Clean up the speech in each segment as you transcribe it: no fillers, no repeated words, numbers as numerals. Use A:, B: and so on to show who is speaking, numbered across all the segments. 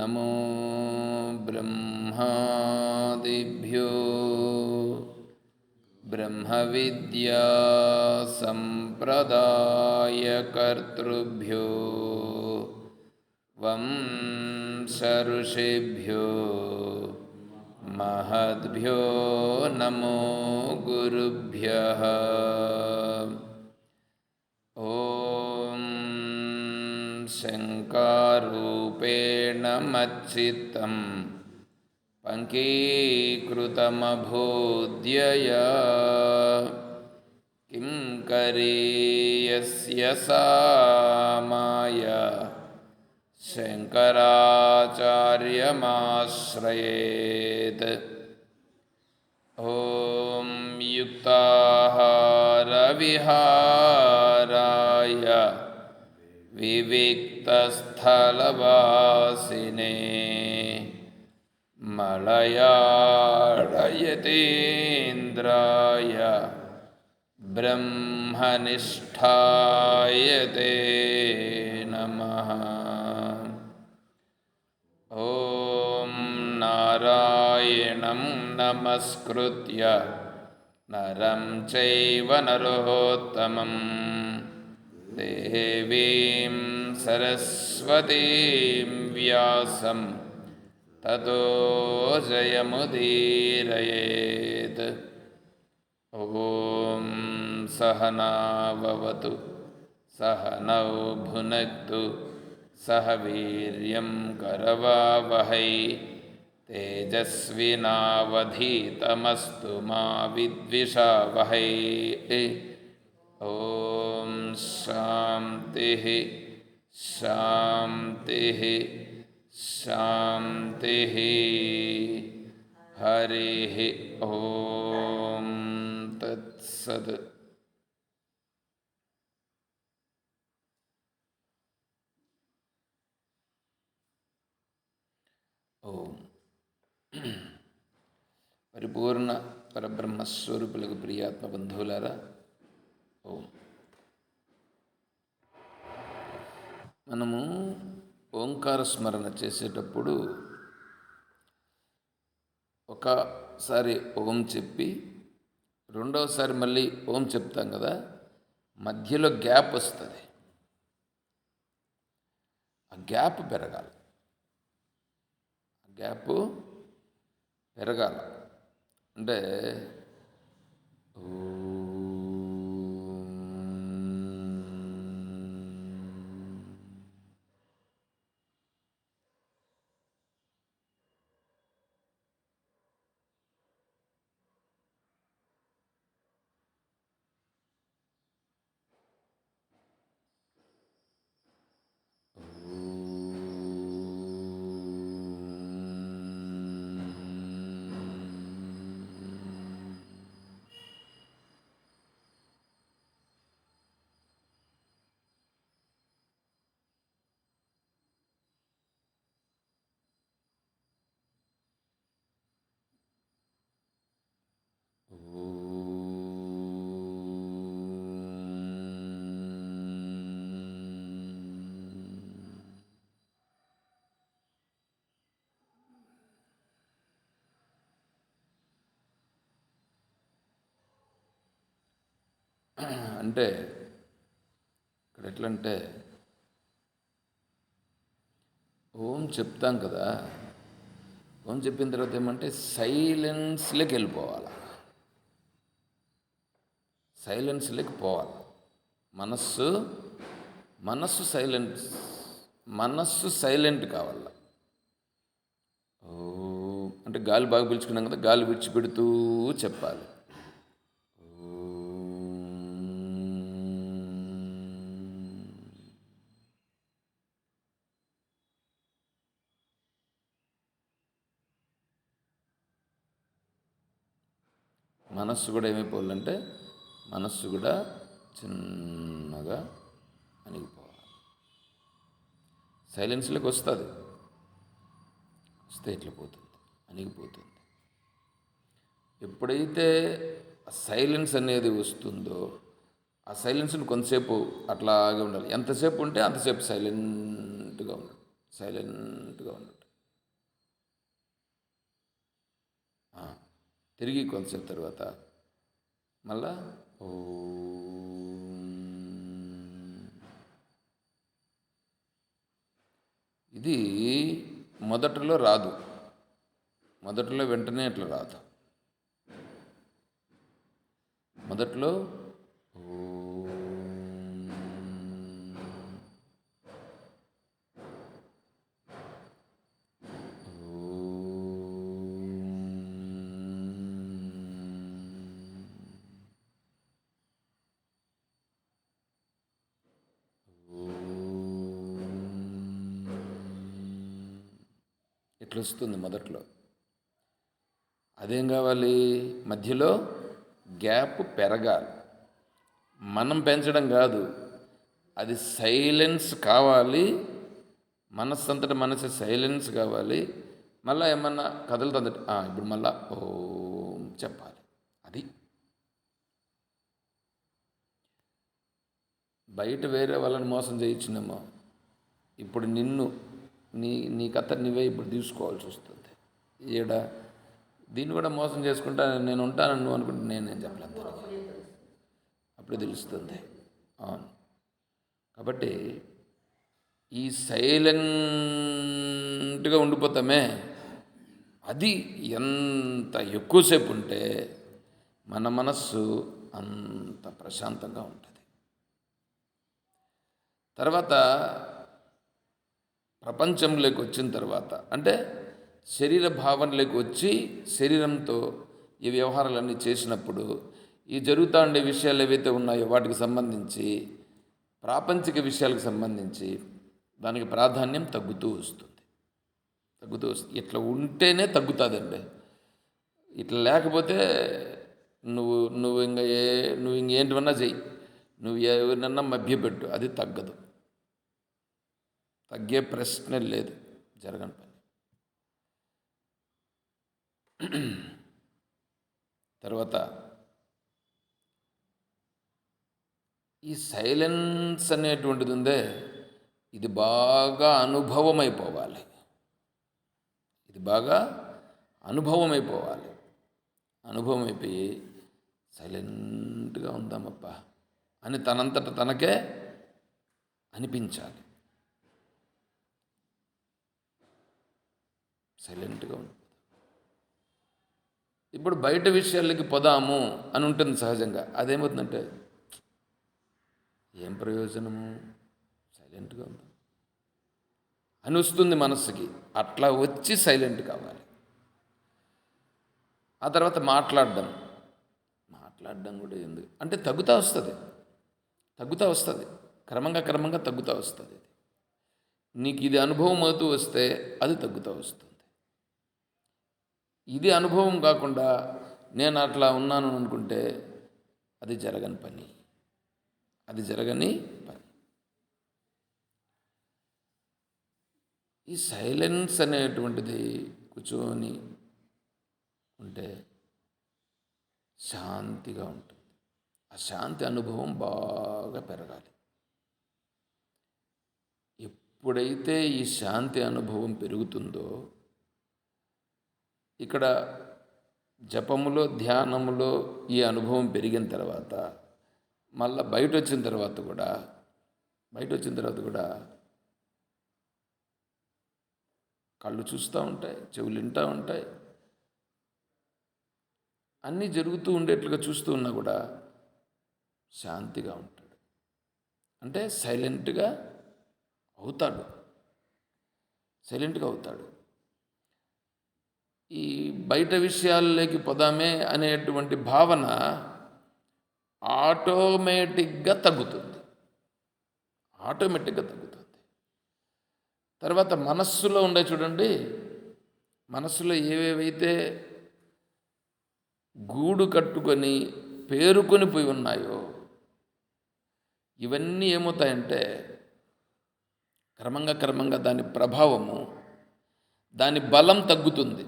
A: నమో బ్రహ్మాదిభ్యో బ్రహ్మవిద్యా సంప్రదాయకర్తృభ్యో వంశఋషిభ్యో మహద్భ్యో నమో గురుభ్యః. ఓం శంకారూపేణ మచ్చిత్తం పంకీకృతమభూద్యయా కిం కరీయస్య సా మాయా శంకరాచార్యమాశ్రయేత్. ఓం యుక్తాహారవిహారాయ వివిక్తస్థలవాసినే మలయాళయతీంద్రాయ బ్రహ్మనిష్ఠాయ తే నమః. ఓం నారాయణం నమస్కృత్య నరం చైవ నరోత్తమం దేవీం సరస్వతీం వ్యాసం తతో జయముదీరయేత్. ఓం సహనావవతు సహనౌ భునక్తు సహ వీర్యం కరవావహై తేజస్వినావధీతమస్తు మా విద్విషావహై. ఓం శాంతి శాంతి శాంతి. హరి ఓం తత్సత్. ఓం పరిపూర్ణ పరబ్రహ్మస్వరూపులకు ప్రియాత్మ బంధువులారా, ఓం. మనము ఓంకార స్మరణ చేసేటప్పుడు ఒకసారి ఓం చెప్పి రెండవసారి మళ్ళీ ఓం చెప్తాం కదా, మధ్యలో గ్యాప్ వస్తుంది. ఆ గ్యాప్ పెరగాలి, గ్యాప్ పెరగాల. అంటే అంటే ఇక్కడ ఎట్లంటే ఓం చెప్తాం కదా, ఓం చెప్పిన తర్వాత ఏమంటే సైలెన్స్లోకి వెళ్ళిపోవాలి, సైలెన్స్లోకి పోవాలి. మనస్సు సైలెంట్ కావాలి. ఓ అంటే గాలి బాగా పీల్చుకున్నాం కదా, గాలి విడిచిపెడుతూ చెప్పాలి. మనస్సు కూడా ఏమైపోవాలంటే, మనస్సు కూడా చిన్నగా అణిగిపోవాలి. సైలెన్స్లోకి వస్తే ఇట్లా పోతుంది, అణిగిపోతుంది. ఎప్పుడైతే సైలెన్స్ అనేది వస్తుందో, ఆ సైలెన్స్ని కొంతసేపు అట్లాగే ఉండాలి. ఎంతసేపు ఉంటే అంతసేపు సైలెంట్గా ఉండాలి. తిరిగి కొంతసేపు తర్వాత మళ్ళా ఓ. ఇది మొదట్లో రాదు, మొదట్లో వెంటనే అట్లా రాదు. మొదట్లో ఇట్లా వస్తుంది మొదట్లో. అదేం కావాలి, మధ్యలో గ్యాప్ పెరగాలి. మనం పెంచడం కాదు, అది సైలెన్స్ కావాలి. మనస్సంతట మనసు సైలెన్స్ కావాలి. మళ్ళీ ఏమన్నా కదులుతుందట ఇప్పుడు మళ్ళా ఓం చెప్పాలి. అది బయట వేరే వాళ్ళని మోసం చేయించినేమో, ఇప్పుడు నిన్ను నీ కథ నువ్వే ఇప్పుడు తీసుకోవాల్సి వస్తుంది. ఈడ దీన్ని కూడా మోసం చేసుకుంటా నేను ఉంటాను నువ్వు అనుకుంటే నేనేం చెప్పలేను దానికి, అప్పుడు తెలుస్తుంది. అవును. కాబట్టి ఈ సైలెంట్గా ఉండిపోతామే, అది ఎంత ఎక్కువసేపు ఉంటే మన మనస్సు అంత ప్రశాంతంగా ఉంటుంది. తర్వాత ప్రపంచంలోకి వచ్చిన తర్వాత అంటే శరీర భావనలోకి వచ్చి శరీరంతో ఈ వ్యవహారాలన్నీ చేసినప్పుడు ఈ జరుగుతూ ఉండే విషయాలు ఏవైతే ఉన్నాయో వాటికి సంబంధించి ప్రాపంచిక విషయాలకు సంబంధించి దానికి ప్రాధాన్యం తగ్గుతూ వస్తుంది. ఇట్లా ఉంటేనే తగ్గుతుందండి. ఇట్లా లేకపోతే నువ్వు నువ్వు ఇంకా నువ్వు ఇంకేంటివన్నా చెయ్యి, నువ్వు ఎవరినన్నా మభ్యపెట్టు, అది తగ్గదు. తగ్గే ప్రశ్నే లేదు, జరగని పని. తర్వాత ఈ సైలెన్స్ అనేటువంటిది ఉందే, ఇది బాగా అనుభవం అయిపోవాలి. అనుభవం అయిపోయి సైలెంట్గా ఉందామప్ప అని తనంతట తనకే అనిపించాలి. సైలెంట్గా ఉంటుంది. ఇప్పుడు బయట విషయాలకి పోదాము అని ఉంటుంది సహజంగా. అదేమవుతుందంటే ఏం ప్రయోజనము, సైలెంట్గా ఉందాం అని వస్తుంది మనస్సుకి. అట్లా వచ్చి సైలెంట్ కావాలి. ఆ తర్వాత మాట్లాడడం కూడా ఎందుకు అంటే తగ్గుతూ వస్తుంది, క్రమంగా తగ్గుతూ వస్తుంది. నీకు ఇది అనుభవం అవుతూ వస్తే అది తగ్గుతూ వస్తుంది. ఇది అనుభవం కాకుండా నేను అట్లా ఉన్నాను అనుకుంటే అది జరగని పని. ఈ సైలెన్స్ అనేటువంటిది కూర్చొని ఉంటే శాంతిగా ఉంటుంది. ఆ శాంతి అనుభవం బాగా పెరగాలి. ఎప్పుడైతే ఈ శాంతి అనుభవం పెరుగుతుందో, ఇక్కడ జపములో ధ్యానములో ఈ అనుభవం పెరిగిన తర్వాత మళ్ళీ బయట వచ్చిన తర్వాత కూడా కళ్ళు చూస్తూ ఉంటాయి, చెవులు వింటూ ఉంటాయి, అన్నీ జరుగుతూ ఉండేట్లుగా చూస్తూ ఉన్నా కూడా శాంతిగా ఉంటాడు. అంటే సైలెంట్గా అవుతాడు. ఈ బయట విషయాల్లోకి పోదామే అనేటువంటి భావన ఆటోమేటిక్గా తగ్గుతుంది. తర్వాత మనస్సులో ఉండే చూడండి, మనస్సులో ఏవేవైతే గూడు కట్టుకొని పేరుకొని పోయి ఉన్నాయో ఇవన్నీ ఏమవుతాయంటే క్రమంగా దాని ప్రభావము, దాని బలం తగ్గుతుంది.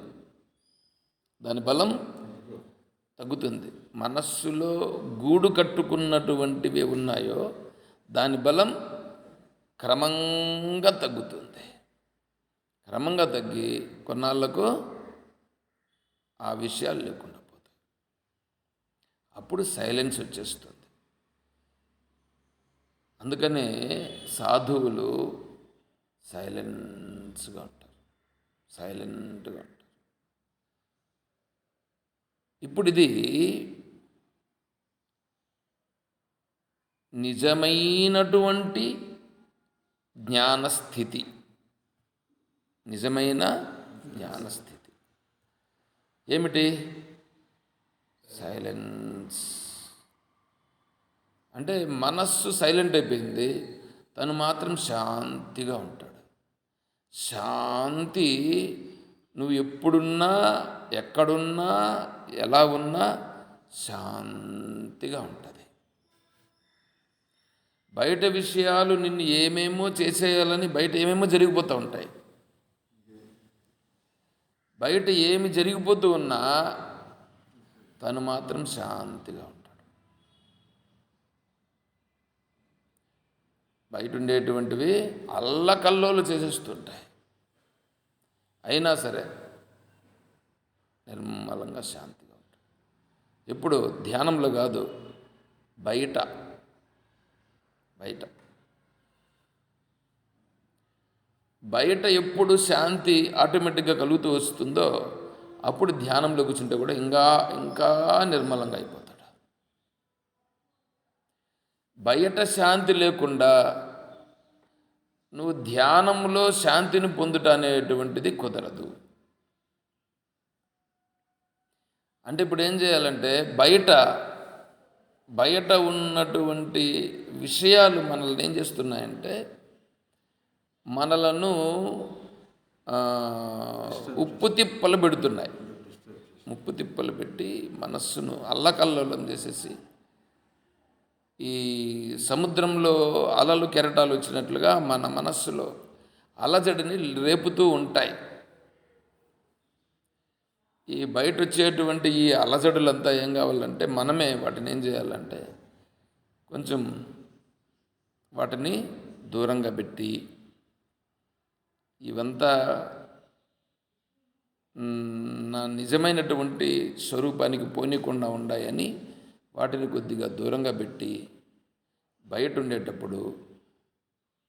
A: మనస్సులో గూడు కట్టుకున్నటువంటివి ఉన్నాయో దాని బలం క్రమంగా తగ్గి కొన్నాళ్లకు ఆ విషయాలు లేకుండా పోతాయి. అప్పుడు సైలెన్స్ వచ్చేస్తుంది. అందుకనే సాధువులు సైలెంట్గా ఉంటారు. ఇప్పుడు ఇది నిజమైనటువంటి జ్ఞానస్థితి. నిజమైన జ్ఞానస్థితి ఏమిటి? సైలెన్స్. అంటే మనస్సు సైలెంట్ అయిపోయింది, తను మాత్రం శాంతిగా ఉంటాడు. శాంతి నువ్వు ఎప్పుడున్నా, ఎక్కడున్నా, ఎలా ఉన్నా శాంతిగా ఉంటుంది. బయట విషయాలు నిన్ను ఏమేమో చేసేయాలని బయట ఏమేమో జరిగిపోతూ ఉంటాయి. బయట ఏమి జరిగిపోతూ ఉన్నా తను మాత్రం శాంతిగా ఉంటాడు. బయట ఉండేటువంటివి అల్లకల్లోలు చేసేస్తుంటాయి, అయినా సరే నిర్మలంగా శాంతిగా ఉంటాడు. ఎప్పుడు ధ్యానంలో కాదు, బయట బయట ఎప్పుడు శాంతి ఆటోమేటిక్గా కలుగుతూ వస్తుందో అప్పుడు ధ్యానంలో కూర్చుంటే కూడా ఇంకా నిర్మలంగా అయిపోతాడు. బయట శాంతి లేకుండా నువ్వు ధ్యానంలో శాంతిని పొందుట అనేటువంటిది కుదరదు. అంటే ఇప్పుడు ఏం చేయాలంటే బయట ఉన్నటువంటి విషయాలు మనల్ని ఏం చేస్తున్నాయంటే మనలను ఉప్పు తిప్పలు పెడుతున్నాయి. ముప్పు తిప్పలు పెట్టి మనస్సును అల్లకల్లోలం చేసేసి ఈ సముద్రంలో అలలు కెరటాలు వచ్చినట్లుగా మన మనస్సులో అలజడిని రేపుతూ ఉంటాయి. ఈ బయట వచ్చేటువంటి ఈ అలజడులంతా ఏం కావాలంటే మనమే వాటిని ఏం చేయాలంటే కొంచెం వాటిని దూరంగా పెట్టి ఇవంతా నా నిజమైనటువంటి స్వరూపానికి పోనీకుండా ఉన్నాయని వాటిని కొద్దిగా దూరంగా పెట్టి బయట ఉండేటప్పుడు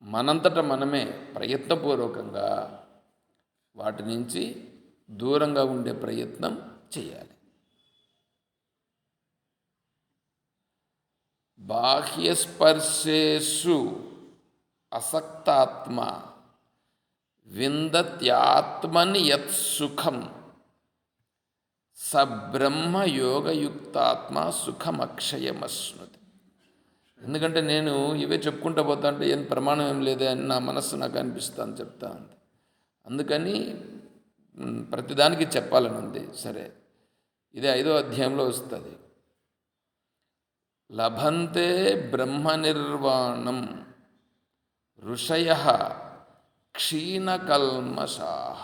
A: మనంతట మనమే ప్రయత్నపూర్వకంగా వాటి నుంచి దూరంగా ఉండే ప్రయత్నం చేయాలి. బాహ్యస్పర్శేషు అసక్తాత్మ విందత్యాత్మని యత్సుఖం సబ్రహ్మయోగయుక్తాత్మ సుఖమక్షయమశ్నుతి. ఎందుకంటే నేను ఇవే చెప్పుకుంటూ పోతా అంటే ఏం ప్రమాణం ఏం లేదే అని నా మనస్సు నాకు అనిపిస్తాను, చెప్తా ఉంది. అందుకని ప్రతిదానికి చెప్పాలని ఉంది. సరే, ఇది 5వ అధ్యాయంలో వస్తుంది. లభంతే బ్రహ్మనిర్వాణం ఋషయః క్షీణకల్మషాః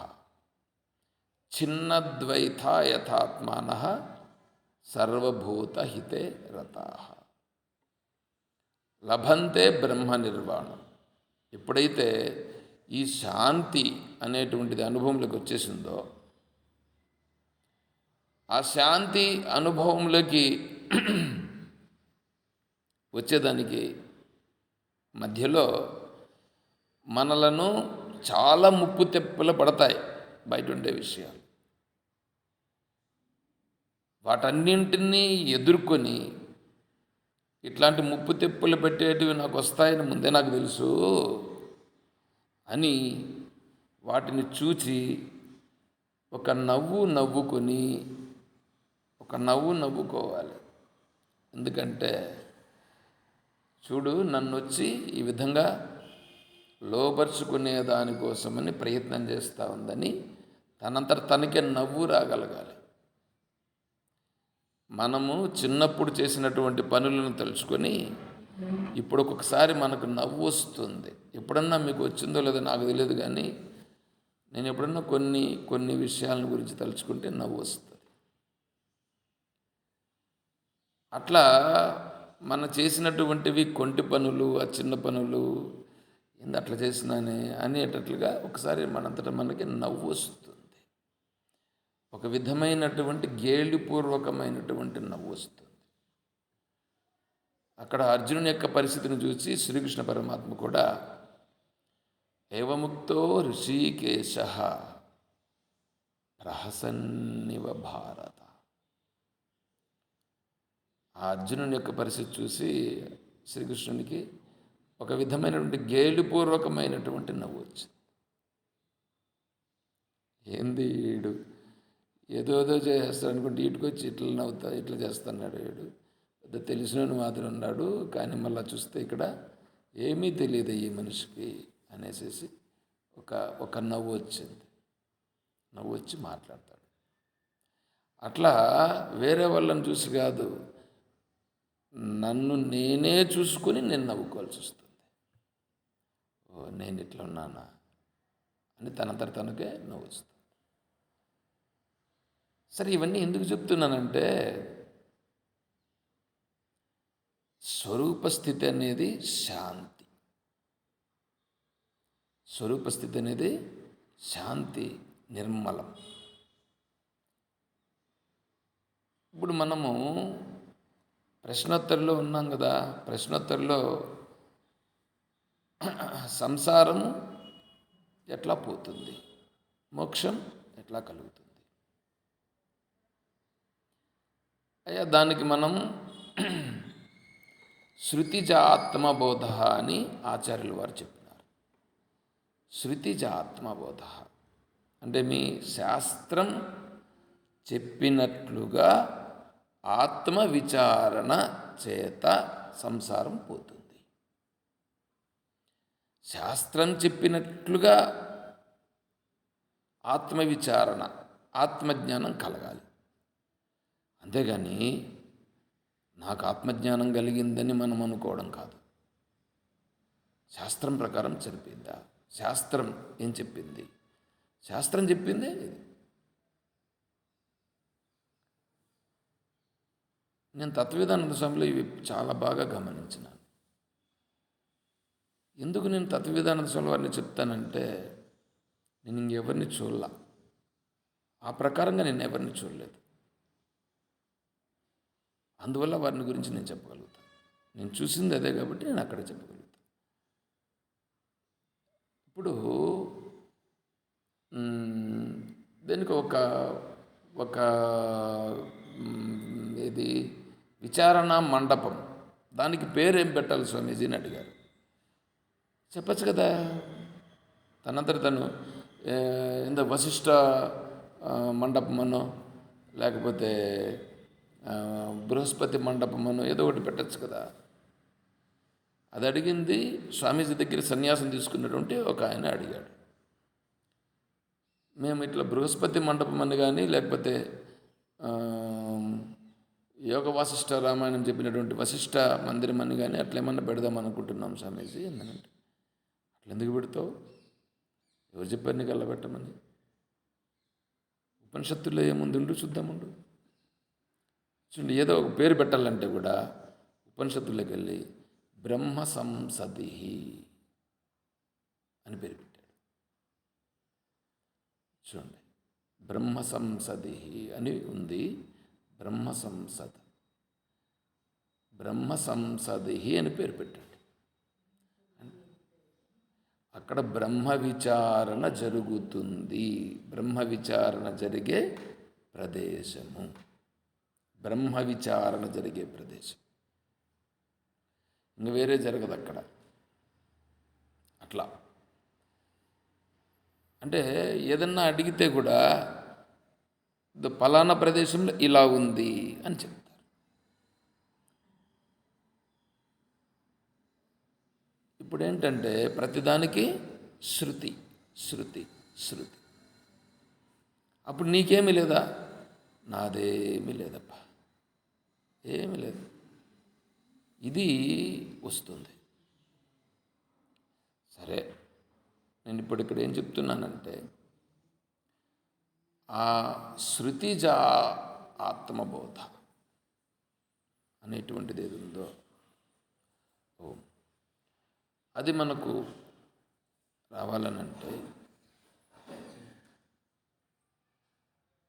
A: ఛిన్నద్వైతా యథాత్మానః సర్వభూతహితే రతాః. లభంతే బ్రహ్మనిర్వాణం. ఎప్పుడైతే ఈ శాంతి అనేటువంటిది అనుభవంలోకి వచ్చేసిందో, ఆ శాంతి అనుభవంలోకి వచ్చేదానికి మధ్యలో మనలను చాలా ముప్పు తెప్పలు పడతాయి బయట ఉండే విషయాలు. వాటన్నింటినీ ఎదుర్కొని ఇట్లాంటి ముప్పు తెప్పలు పెట్టేటివి నాకు వస్తాయని ముందే నాకు తెలుసు అని వాటిని చూచి ఒక నవ్వు నవ్వుకోవాలి. ఎందుకంటే చూడు, నన్ను వచ్చి ఈ విధంగా లోపరుచుకునే దానికోసమని ప్రయత్నం చేస్తూ ఉందని తనంతట తనకే నవ్వు రాగలగాలి. మనము చిన్నప్పుడు చేసినటువంటి పనులను తలుచుకొని ఇప్పుడు ఒక్కొక్కసారి మనకు నవ్వు వస్తుంది. ఎప్పుడన్నా మీకు వచ్చిందో లేదో నాకు తెలియదు, కానీ నేను ఎప్పుడన్నా కొన్ని విషయాల గురించి తలుచుకుంటే నవ్వు వస్తుంది. అట్లా మనం చేసినటువంటివి కొంటి పనులు, ఆ చిన్న పనులు ఏంది అట్లా చేసినానే అనేటట్లుగా ఒకసారి మనంతటా మనకి నవ్వు వస్తుంది. ఒక విధమైనటువంటి గేలిపూర్వకమైనటువంటి నవ్వు వస్తుంది. అక్కడ అర్జునుని యొక్క పరిస్థితిని చూసి శ్రీకృష్ణ పరమాత్మ కూడా ఏవముక్తో ఋషికేశ ప్రహసన్నివ భారత. ఆ అర్జునుని యొక్క పరిస్థితి చూసి శ్రీకృష్ణునికి ఒక విధమైనటువంటి గేలిపూర్వకమైనటువంటి నవ్వు వచ్చింది. ఏంది వీడు ఏదోదో చేస్తాడు అనుకుంటే ఇటుకొచ్చి ఇట్లా నవ్వుతా ఇట్లా చేస్తున్నాడు, వీడు పెద్ద తెలిసినోడు మాత్రం ఉన్నాడు, కానీ మళ్ళీ చూస్తే ఇక్కడ ఏమీ తెలియదు ఈ మనిషికి అనేసి ఒక నవ్వు వచ్చింది. నవ్వు వచ్చి మాట్లాడతాడు. అట్లా వేరే వాళ్ళని చూసి కాదు, నన్ను నేనే చూసుకొని నేను నవ్వుకోవాల్సి వస్తుంది. ఓ నేను ఇట్లా ఉన్నానా అని తనంతట తనకే నవ్వు వస్తుంది. సరే, ఇవన్నీ ఎందుకు చెప్తున్నానంటే స్వరూపస్థితి అనేది శాంతి. స్వరూపస్థితి అనేది శాంతి, నిర్మలం. ఇప్పుడు మనము ప్రశ్నోత్తరిలో ఉన్నాం కదా. ప్రశ్నోత్తరిలో సంసారము ఎట్లా పోతుంది, మోక్షం ఎట్లా కలుగుతుంది, అయ్యా దానికి మనం శృతిజ ఆత్మబోధ అని ఆచార్యులు వారు చెప్పినారు. శృతిజ ఆత్మబోధ అంటే మీ శాస్త్రం చెప్పినట్లుగా ఆత్మ విచారణ చేత సంసారం పోతుంది. శాస్త్రం చెప్పినట్లుగా ఆత్మవిచారణ, ఆత్మజ్ఞానం కలగాలి. అంతేగాని నాకు ఆత్మజ్ఞానం కలిగిందని మనం అనుకోవడం కాదు. శాస్త్రం ప్రకారం సరిపోద్దా? శాస్త్రం ఏం చెప్పింది? శాస్త్రం చెప్పిందే ఇది. నేను తత్వవేదానంద స్వామిలో ఇవి చాలా బాగా గమనించినాను. ఎందుకు నేను తత్వవేదానంద స్వామి వారిని చెప్తానంటే, నేను ఇంకెవరిని చూడలా, ఆ ప్రకారంగా నేను ఎవరిని చూడలేదు. అందువల్ల వారిని గురించి నేను చెప్పగలుగుతాను. నేను చూసింది అదే కాబట్టి నేను అక్కడ చెప్పగలుగుతాను. ఇప్పుడు దీనికి ఒక ఇది విచారణ మండపం, దానికి పేరేం పెట్టాలి స్వామీజీని అడిగారు. చెప్పచ్చు కదా, తనంతట తను ఎంత వశిష్ఠ మండపమనో లేకపోతే బృహస్పతి మండపమనో ఏదో ఒకటి పెట్టచ్చు కదా. అది అడిగింది స్వామీజీ దగ్గర సన్యాసం తీసుకున్నటువంటి ఒక ఆయన అడిగాడు. మేము ఇట్లా బృహస్పతి మండపం అని కానీ లేకపోతే యోగ వాసిష్ఠ రామాయణం చెప్పినటువంటి వశిష్ఠ మందిరం అని కానీ అట్లా ఏమన్నా పెడదాం అనుకుంటున్నాం స్వామీజీ ఎందుకంటే. అట్లా ఎందుకు పెడతావు? ఎవరు చెప్పారు నీకు అలా పెట్టమని? ఉపనిషత్తుల్లో ఏముంది చూద్దాముండు. చూడండి, ఏదో ఒక పేరు పెట్టాలంటే కూడా ఉపనిషత్తుల్లోకి వెళ్ళి బ్రహ్మ సంసది అని పేరు పెట్టాడు. చూడండి, బ్రహ్మ సంసది అని ఉంది. బ్రహ్మ సంసది అని పేరు పెట్టాడు. అక్కడ బ్రహ్మ విచారణ జరుగుతుంది. బ్రహ్మ విచారణ జరిగే ప్రదేశము, బ్రహ్మ విచారణ జరిగే ప్రదేశం. ఇంక వేరే జరగదు అక్కడ. అట్లా అంటే ఏదన్నా అడిగితే కూడా పలానా ప్రదేశంలో ఇలా ఉంది అని చెప్తారు. ఇప్పుడు ఏంటంటే ప్రతిదానికి శృతి శృతి శృతి. అప్పుడు నీకేమీ లేదా? నాదేమీ లేదప్పా, ఏమీ లేదు. ఇది వస్తుంది. సరే, నేను ఇప్పుడు ఇక్కడ ఏం చెప్తున్నానంటే ఆ శృతిజ ఆత్మబోధ అనేటువంటిది ఏది ఉందో అది మనకు రావాలనంటే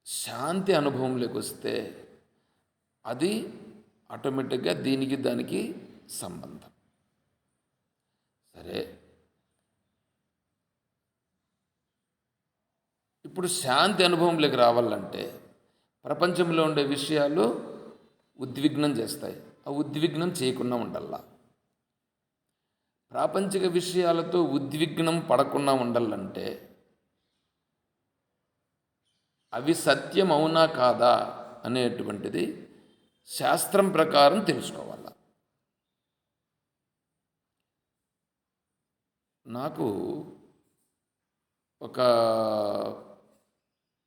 A: శాంతి అనుభవంలోకి వస్తే అది ఆటోమేటిక్గా దీనికి దానికి సంబంధం. సరే, ఇప్పుడు శాంతి అనుభవంలోకి రావాలంటే ప్రపంచంలో ఉండే విషయాలు ఉద్విగ్నం చేస్తాయి. ఆ ఉద్విగ్నం చేయకుండా ఉండాల. ప్రాపంచిక విషయాలతో ఉద్విగ్నం పడకుండా ఉండాలంటే అవి సత్యం అవునా కాదా అనేటువంటిది శాస్త్రం ప్రకారం తెలుసుకోవాలి. నాకు ఒక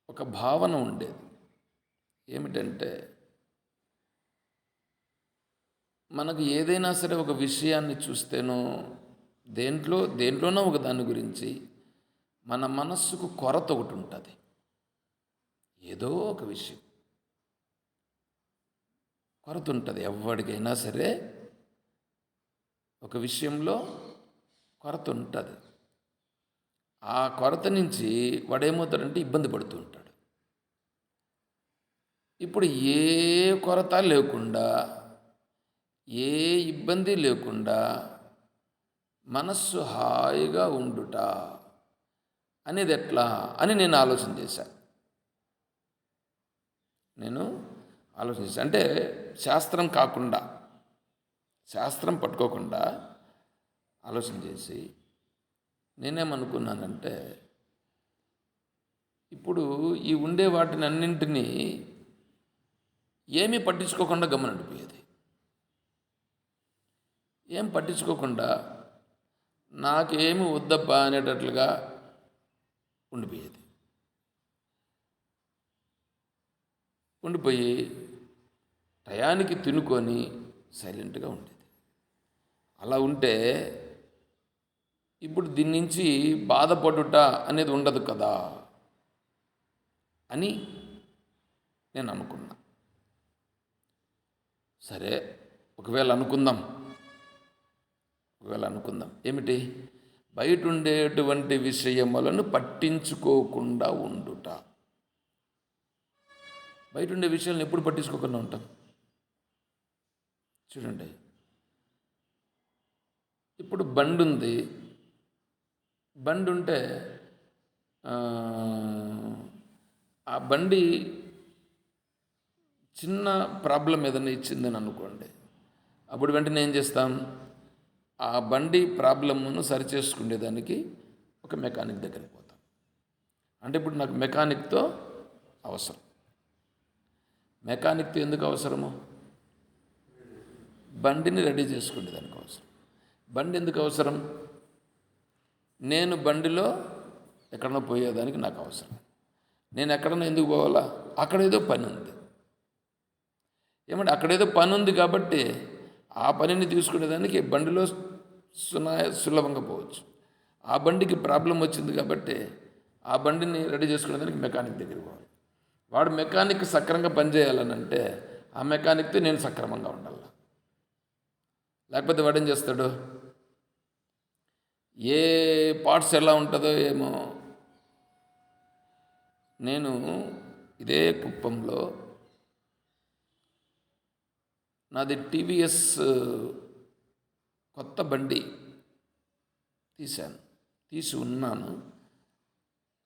A: ఒక భావన ఉండేది. ఏమిటంటే, మనకు ఏదైనా సరే ఒక విషయాన్ని చూస్తేనో దేంట్లోనో ఒక దాని గురించి మన మనస్సుకు కొరత ఒకటి ఉంటుంది. ఏదో ఒక విషయం కొరత ఉంటుంది. ఎవరికైనా సరే ఒక విషయంలో కొరత ఉంటుంది. ఆ కొరత నుంచి వాడేమవుతాడంటే ఇబ్బంది పడుతూ ఉంటాడు. ఇప్పుడు ఏ కొరత లేకుండా, ఏ ఇబ్బంది లేకుండా మనస్సు హాయిగా ఉండుట అనేది ఎట్లా అని నేను ఆలోచన చేశాను. అంటే శాస్త్రం కాకుండా, శాస్త్రం పట్టుకోకుండా ఆలోచన చేసి నేనేమనుకున్నానంటే, ఇప్పుడు ఈ ఉండే వాటిని అన్నింటినీ ఏమీ పట్టించుకోకుండా గమనిపోయేది. ఏం పట్టించుకోకుండా నాకేమి వద్దబ్బా అనేటట్లుగా ఉండిపోయేది. ఉండిపోయి టయానికి తినుకొని సైలెంట్గా ఉండేది. అలా ఉంటే ఇప్పుడు దీని నుంచి బాధపడుట అనేది ఉండదు కదా అని నేను అనుకున్నా. సరే, ఒకవేళ అనుకుందాం ఏమిటి, బయట ఉండేటువంటి విషయములను పట్టించుకోకుండా ఉండుట. బయట ఉండే విషయాలను ఎప్పుడు పట్టించుకోకుండా ఉంటాం? చూడండి, ఇప్పుడు బండి ఉంది. బండి ఉంటే ఆ బండి చిన్న ప్రాబ్లం ఏదైనా ఇచ్చిందని అనుకోండి, అప్పుడు వెంటనే ఏం చేస్తాం? ఆ బండి ప్రాబ్లమ్ను సరిచేసుకునేదానికి ఒక మెకానిక్ దగ్గరికి పోతాం. అంటే ఇప్పుడు నాకు మెకానిక్తో అవసరం. మెకానిక్తో ఎందుకు అవసరము? బండిని రెడీ చేసుకునేదానికి అవసరం. బండి ఎందుకు అవసరం? నేను బండిలో ఎక్కడన్నా పోయేదానికి నాకు అవసరం. నేను ఎక్కడన్నా ఎందుకు పోవాలా? అక్కడేదో పని ఉంది. ఏమంటే అక్కడేదో పని ఉంది కాబట్టి ఆ పనిని తీసుకునేదానికి బండిలో సులభంగా పోవచ్చు. ఆ బండికి ప్రాబ్లం వచ్చింది కాబట్టి ఆ బండిని రెడీ చేసుకునేదానికి మెకానిక్ దగ్గరికి పోవాలి. వాడు మెకానిక్ సక్రమంగా పనిచేయాలనంటే ఆ మెకానిక్తో నేను సక్రమంగా ఉండాలి. లేకపోతే వాడు ఏం చేస్తాడు? ఏ పార్ట్స్ ఎలా ఉంటుందో ఏమో. నేను ఇదే కుప్పంలో నాది టీవీఎస్ కొత్త బండి తీసి ఉన్నాను.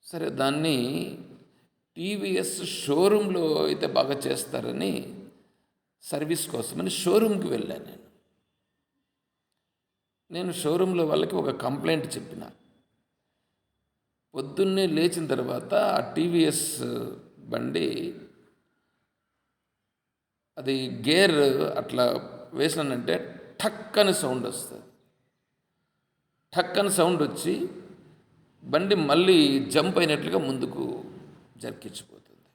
A: సరే, దాన్ని టీవీఎస్ షోరూంలో అయితే బాగా చేస్తారని సర్వీస్ కోసమని షోరూమ్కి వెళ్ళాను. నేను షోరూంలో వాళ్ళకి ఒక కంప్లైంట్ చెప్పిన. పొద్దున్నే లేచిన తర్వాత ఆ టీవీఎస్ బండి అది గేర్ అట్లా వేసినానంటే ఠక్కని సౌండ్ వస్తుంది. ఠక్కని సౌండ్ వచ్చి బండి మళ్ళీ జంప్ అయినట్లుగా ముందుకు జరికించిపోతుంది.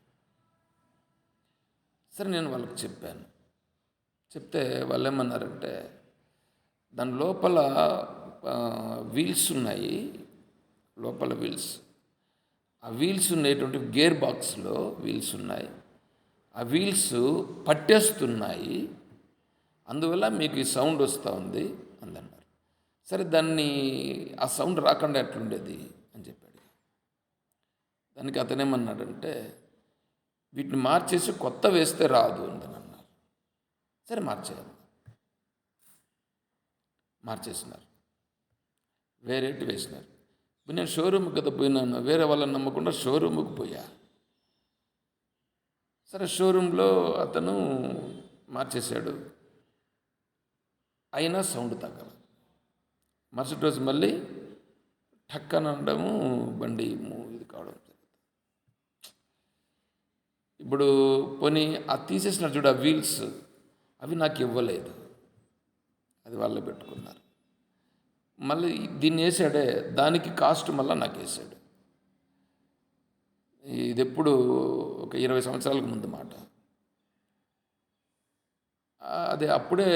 A: సరే, నేను వాళ్ళకి చెప్పాను. చెప్తే వాళ్ళు ఏమన్నారంటే, దాని లోపల వీల్స్ ఉన్నాయి. లోపల వీల్స్, ఆ వీల్స్ ఉండేటువంటి గేర్ బాక్స్లో వీల్స్ ఉన్నాయి. ఆ వీల్స్ పట్టేస్తున్నాయి, అందువల్ల మీకు ఈ సౌండ్ వస్తూ ఉంది అందన్నారు. సరే, దాన్ని ఆ సౌండ్ రాకుండా ఎట్లుండేది అని చెప్పాడు. దానికి అతనేమన్నాడంటే, వీటిని మార్చేసి కొత్త వేస్తే రాదు అని అన్నారు. సరే, మార్చేయాలి. మార్చేసినారు, వేరేటి వేసినారు. ఇప్పుడు నేను షోరూమ్కి కదా పోయినాను, వేరే వాళ్ళని నమ్మకుండా షోరూమ్కి పోయా. సరే షోరూంలో అతను మార్చేశాడు, అయినా సౌండ్ తగ్గల. మరుసటి రోజు మళ్ళీ ఠక్కన అనడము, బండి ఇది కావడం జరిగింది. ఇప్పుడు పోనీ అది తీసేసిన చూడు, ఆ వీల్స్ అవి నాకు ఇవ్వలేదు, అది వాళ్ళే పెట్టుకున్నారు. మళ్ళీ దీన్ని వేసాడే, దానికి కాస్ట్ మళ్ళీ నాకు వేసాడు. ఇది ఎప్పుడు ఒక 20 సంవత్సరాలకు ముందు మాట. అదే అప్పుడే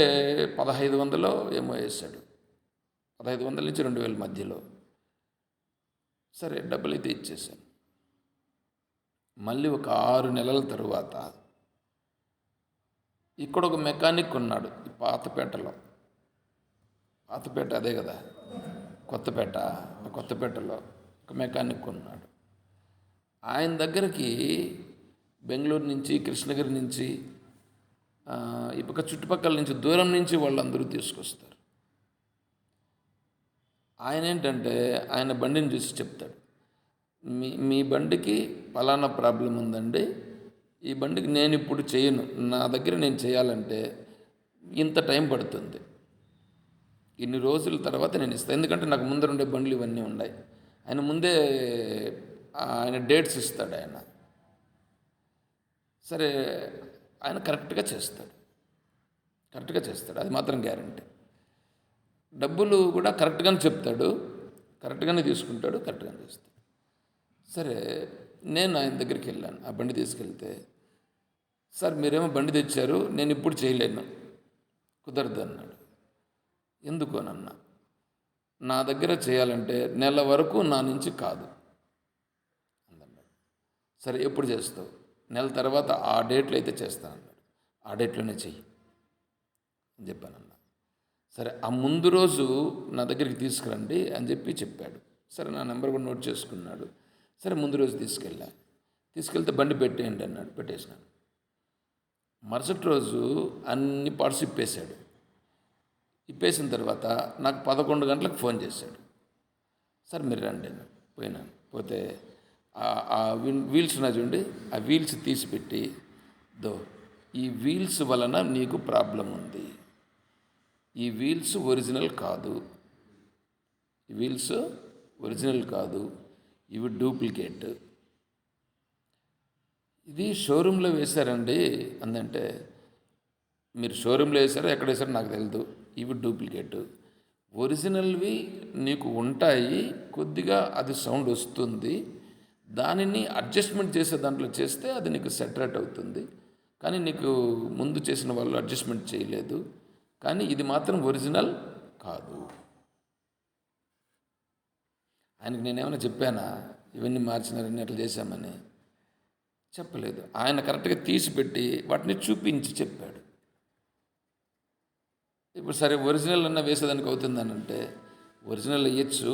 A: 1500 ఏమో వేసాడు, 1500 నుంచి 2000 మధ్యలో. సరే డబ్బులు అయితే ఇచ్చేసాను. మళ్ళీ ఒక 6 నెలల తరువాత ఇక్కడ ఒక మెకానిక్ ఉన్నాడు, ఈ పాతపేటలో. పాతపేట అదే కదా, కొత్తపేట. ఆ కొత్తపేటలో ఒక మెకానిక్ ఉన్నాడు. ఆయన దగ్గరికి బెంగళూరు నుంచి, కృష్ణగిరి నుంచి, ఈ పక్క చుట్టుపక్కల నుంచి, దూరం నుంచి వాళ్ళందరూ తీసుకొస్తారు. ఆయన ఏంటంటే ఆయన బండిని చూసి చెప్తాడు, మీ బండికి పలానా ప్రాబ్లం ఉందండి, ఈ బండికి నేను ఇప్పుడు చేయను, నా దగ్గర నేను చేయాలంటే ఇంత టైం పడుతుంది, ఇన్ని రోజుల తర్వాత నేను ఇస్తాను. ఎందుకంటే నాకు ముందర ఉండే బండ్లు ఇవన్నీ ఉన్నాయి. ఆయన ముందే ఆయన డేట్స్ ఇస్తాడు ఆయన. సరే ఆయన కరెక్ట్గా చేస్తాడు, అది మాత్రం గ్యారంటీ. డబ్బులు కూడా కరెక్ట్గానే చెప్తాడు, కరెక్ట్గానే తీసుకుంటాడు, కరెక్ట్గానే చేస్తాడు. సరే నేను ఆయన దగ్గరికి వెళ్ళాను, ఆ బండి తీసుకెళ్తే, సార్ మీరేమో బండి తెచ్చారు, నేను ఇప్పుడు చేయలేను, కుదరదు అన్నాడు. ఎందుకు అని అన్నా. నా దగ్గర చేయాలంటే నెల వరకు నా నుంచి కాదు అన్నాడు. సరే ఎప్పుడు చేస్తావు? నెల తర్వాత ఆ డేట్లో అయితే చేస్తానన్నాడు. ఆ డేట్లోనే చెయ్యి అని చెప్పానన్నా. సరే ఆ ముందు రోజు నా దగ్గరికి తీసుకురండి అని చెప్పాడు. సరే నా నెంబర్ కూడా నోట్ చేసుకున్నాడు. సరే ముందు రోజు తీసుకెళ్తే బండి పెట్టేయండి అన్నాడు. పెట్టేసినాను. మరుసటి రోజు అన్ని పార్ట్స్ ఇప్పేసిన తర్వాత నాకు 11 గంటలకు ఫోన్ చేశాడు. సార్ మీరు రండి. పోయినాను. పోతే ఆ వీల్స్ ఉన్నాయి చూడండి, ఆ వీల్స్ తీసిపెట్టి, ఈ వీల్స్ వలన నీకు ప్రాబ్లం ఉంది, ఈ వీల్స్ ఒరిజినల్ కాదు, ఇవి డూప్లికేట్. ఇది షోరూంలో వేశారండి అందంటే, మీరు షోరూంలో వేశారో ఎక్కడ వేశారో నాకు తెలియదు, ఇవి డూప్లికేట్. ఒరిజినల్వి నీకు ఉంటాయి, కొద్దిగా అది సౌండ్ వస్తుంది, దానిని అడ్జస్ట్మెంట్ చేసే దాంట్లో చేస్తే అది నీకు సెటరేట్ అవుతుంది, కానీ నీకు ముందు చేసిన వాళ్ళు అడ్జస్ట్మెంట్ చేయలేదు, కానీ ఇది మాత్రం ఒరిజినల్ కాదు. ఆయనకి నేనేమైనా చెప్పానా ఇవన్నీ మార్చినారని అట్లా చేశామని? చెప్పలేదు. ఆయన కరెక్ట్గా తీసిపెట్టి వాటిని చూపించి చెప్పాడు. ఇప్పుడు సరే ఒరిజినల్ అన్న వేసేదానికి అవుతుందని అంటే, ఒరిజినల్ వేయచ్చు,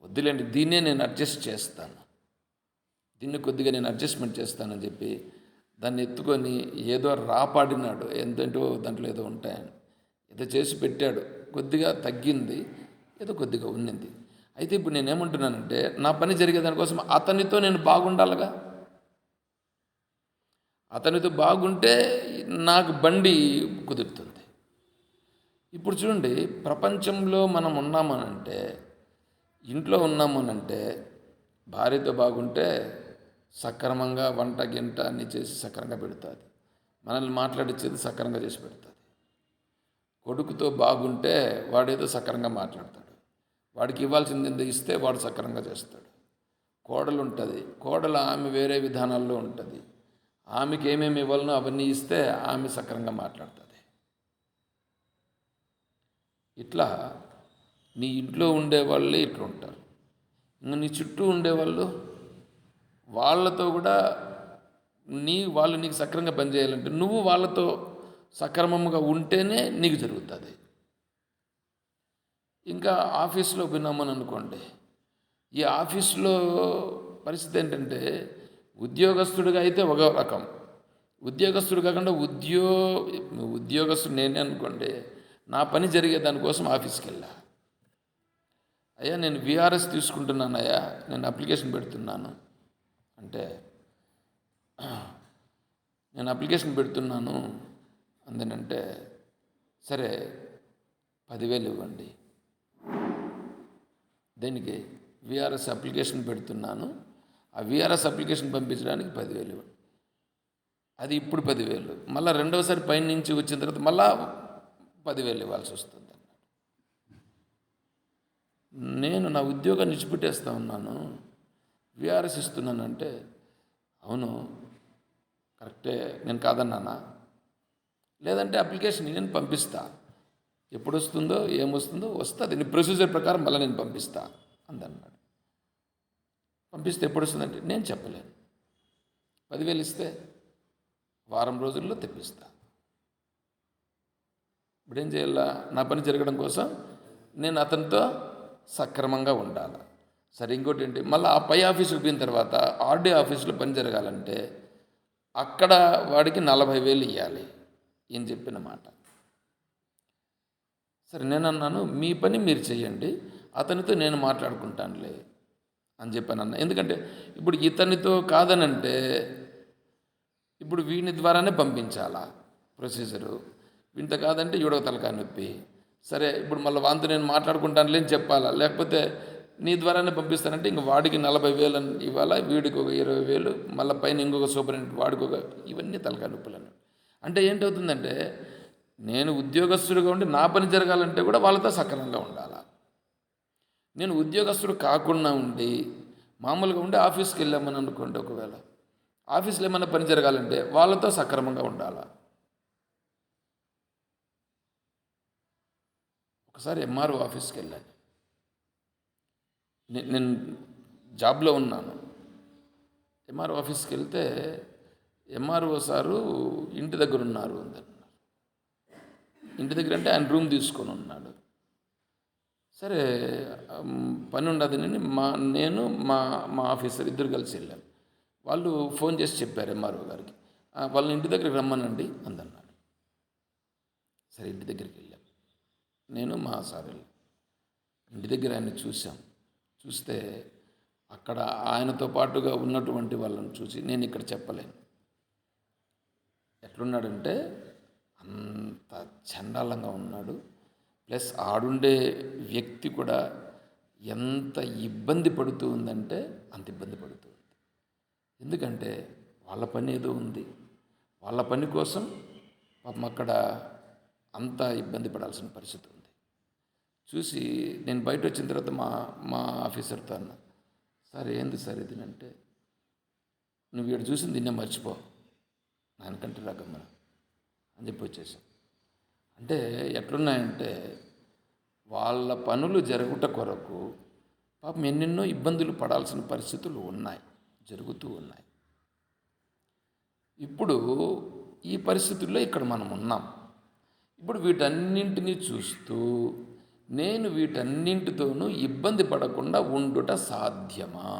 A: వద్దులేండి దీన్నే నేను అడ్జస్ట్ చేస్తాను, దీన్ని కొద్దిగా నేను అడ్జస్ట్మెంట్ చేస్తానని చెప్పి దాన్ని ఎత్తుకొని ఏదో రాపాడినాడు. ఎంతంటో దాంట్లో ఏదో ఉంటాయని ఏదో చేసి పెట్టాడు. కొద్దిగా తగ్గింది, ఏదో కొద్దిగా ఉన్నింది. అయితే ఇప్పుడు నేనేమంటున్నానంటే, నా పని జరిగేదానికోసం అతనితో నేను బాగుండాలిగా. అతనితో బాగుంటే నాకు బండి కుదురుతుంది. ఇప్పుడు చూడండి, ప్రపంచంలో మనం ఉన్నామనంటే, ఇంట్లో ఉన్నామనంటే, భార్యతో బాగుంటే సక్రమంగా వంట గింట అన్నీ చేసి సక్రంగా పెడుతుంది, మనల్ని మాట్లాడించేది సక్రంగా చేసి పెడుతుంది. కొడుకుతో బాగుంటే వాడేదో సక్రంగా మాట్లాడతాడు, వాడికి ఇవ్వాల్సింది ఇస్తే వాడు సక్రంగా చేస్తాడు. కోడలు ఉంటుంది, కోడలు ఆమె వేరే విధానాల్లో ఉంటుంది, ఆమెకి ఏమేమి ఇవ్వాలనో అవన్నీ ఇస్తే ఆమె సక్రంగా మాట్లాడుతుంది. ఇట్లా నీ ఇంట్లో ఉండేవాళ్ళే ఇట్లా ఉంటారు. ఇంకా నీ చుట్టూ ఉండేవాళ్ళు, వాళ్ళతో కూడా వాళ్ళు నీకు సక్రమంగా పనిచేయాలంటే నువ్వు వాళ్ళతో సక్రమంగా ఉంటేనే నీకు జరుగుతుంది. ఇంకా ఆఫీస్లో పోయినామని అనుకోండి, ఈ ఆఫీస్లో పరిస్థితి ఏంటంటే, ఉద్యోగస్తుడిగా అయితే ఒక రకం, ఉద్యోగస్తుడు కాకుండా ఉద్యోగస్తుడు నేనే అనుకోండి, నా పని జరిగే దానికోసం ఆఫీస్కి వెళ్ళా. అయ్యా నేను విఆర్ఎస్ తీసుకుంటున్నానయ్యా, నేను అప్లికేషన్ పెడుతున్నాను అంటే, నేను అప్లికేషన్ పెడుతున్నాను అందనంటే, సరే 10,000 ఇవ్వండి. దేనికి? విఆర్ఎస్ అప్లికేషన్ పెడుతున్నాను, ఆ విఆర్ఎస్ అప్లికేషన్ పంపించడానికి 10,000 ఇవ్వండి. అది ఇప్పుడు 10,000, మళ్ళీ రెండోసారి పైన నుంచి వచ్చిన తర్వాత మళ్ళా 10,000 ఇవ్వాల్సి వస్తుంది. నేను నా ఉద్యోగాన్ని విడిచిపెట్టేస్తా ఉన్నాను, విఆర్ఎస్ ఇస్తున్నానంటే, అవును కరెక్టే, నేను కాదన్నానా? లేదంటే అప్లికేషన్ నేను పంపిస్తా, ఎప్పుడు వస్తుందో ఏమొస్తుందో వస్తుంది, నీ ప్రొసీజర్ ప్రకారం మళ్ళీ నేను పంపిస్తా అందన్నాడు. పంపిస్తే ఎప్పుడు వస్తుందంటే నేను చెప్పలేను. 10,000 ఇస్తే వారం రోజుల్లో తెప్పిస్తా. ఇప్పుడేం చేయాలా? నా పని జరగడం కోసం నేను అతనితో సక్రమంగా ఉండాలి. సరే, ఇంకోటి ఏంటి, మళ్ళీ ఆ పై ఆఫీసుకు పోయిన తర్వాత ఆర్డీ ఆఫీసులో పని జరగాలంటే అక్కడ వాడికి 40,000 ఇవ్వాలి, ఈయన చెప్పిన మాట. సరే, నేను అన్నాను మీ పని మీరు చేయండి, అతనితో నేను మాట్లాడుకుంటానులే అని చెప్పాను అన్న. ఎందుకంటే ఇప్పుడు ఇతనితో కాదనంటే ఇప్పుడు వీని ద్వారానే పంపించాలా ప్రొసీజరు, వీనితో కాదంటే ఈడొక తలకాయ నొప్పి. సరే, ఇప్పుడు మళ్ళీ వాంతో నేను మాట్లాడుకుంటానులే అని చెప్పాలా, లేకపోతే నీ ద్వారానే పంపిస్తానంటే ఇంక వాడికి 40,000 ఇవ్వాలా, వీడికి ఒక 20,000, మళ్ళీ పైన ఇంకొక సూపరింటెండెంట్ వాడికి ఒక, ఇవన్నీ తలకాయ నొప్పులని. అంటే ఏంటవుతుందంటే నేను ఉద్యోగస్తుడిగా ఉండి నా పని జరగాలంటే కూడా వాళ్ళతో సక్రమంగా ఉండాలా. నేను ఉద్యోగస్తుడు కాకుండా ఉండి మామూలుగా ఉండి ఆఫీస్కి వెళ్ళామని అనుకోండి, ఒకవేళ ఆఫీస్లో ఏమైనా పని జరగాలంటే వాళ్ళతో సక్రమంగా ఉండాలా. ఒకసారి ఎంఆర్ఓ ఆఫీస్కి వెళ్ళాను, నేను జాబ్లో ఉన్నాను. ఎంఆర్ఓ ఆఫీస్కి వెళ్తే ఎంఆర్ఓ సారు ఇంటి దగ్గర ఉన్నారు అందన్నారు. ఇంటి దగ్గర అంటే ఆయన రూమ్ తీసుకొని ఉన్నాడు. సరే, పని ఉండదు, నేను మా ఆఫీసర్ ఇద్దరు కలిసి వెళ్ళాం. వాళ్ళు ఫోన్ చేసి చెప్పారు ఎంఆర్ఓ గారికి, వాళ్ళని ఇంటి దగ్గరికి రమ్మనండి అందన్నాడు. సరే, ఇంటి దగ్గరికి వెళ్ళాం, నేను మా సార్ వెళ్ళాం. ఇంటి దగ్గర ఆయన చూస్తే అక్కడ ఆయనతో పాటుగా ఉన్నటువంటి వాళ్ళని చూసి నేను ఇక్కడ చెప్పలేను. ఎట్లున్నాడంటే అంత చండాలంగా ఉన్నాడు. ప్లస్ ఆడుండే వ్యక్తి కూడా ఎంత ఇబ్బంది పడుతూ ఉందంటే అంత ఇబ్బంది పడుతూ ఉంది. ఎందుకంటే వాళ్ళ పని ఏదో ఉంది, వాళ్ళ పని కోసం పాపం అక్కడ అంత ఇబ్బంది పడాల్సిన పరిస్థితి ఉంది. చూసి నేను బయట వచ్చిన తర్వాత మా ఆఫీసర్తో అన్నా, సార్ ఏంది సార్ ఇది అంటే, నువ్వు ఇక్కడ చూసింది నిన్నే మర్చిపో, నాయనకంటే రకమ్మా అని చెప్పి వచ్చేసాం. అంటే ఎట్లున్నాయంటే వాళ్ళ పనులు జరుగుట కొరకు పాపం ఎన్నెన్నో ఇబ్బందులు పడాల్సిన పరిస్థితులు జరుగుతూ ఉన్నాయి. ఇప్పుడు ఈ పరిస్థితుల్లో ఇక్కడ మనం ఉన్నాం. ఇప్పుడు వీటన్నింటినీ చూస్తూ నేను వీటన్నింటితోనూ ఇబ్బంది పడకుండా ఉండుట సాధ్యమా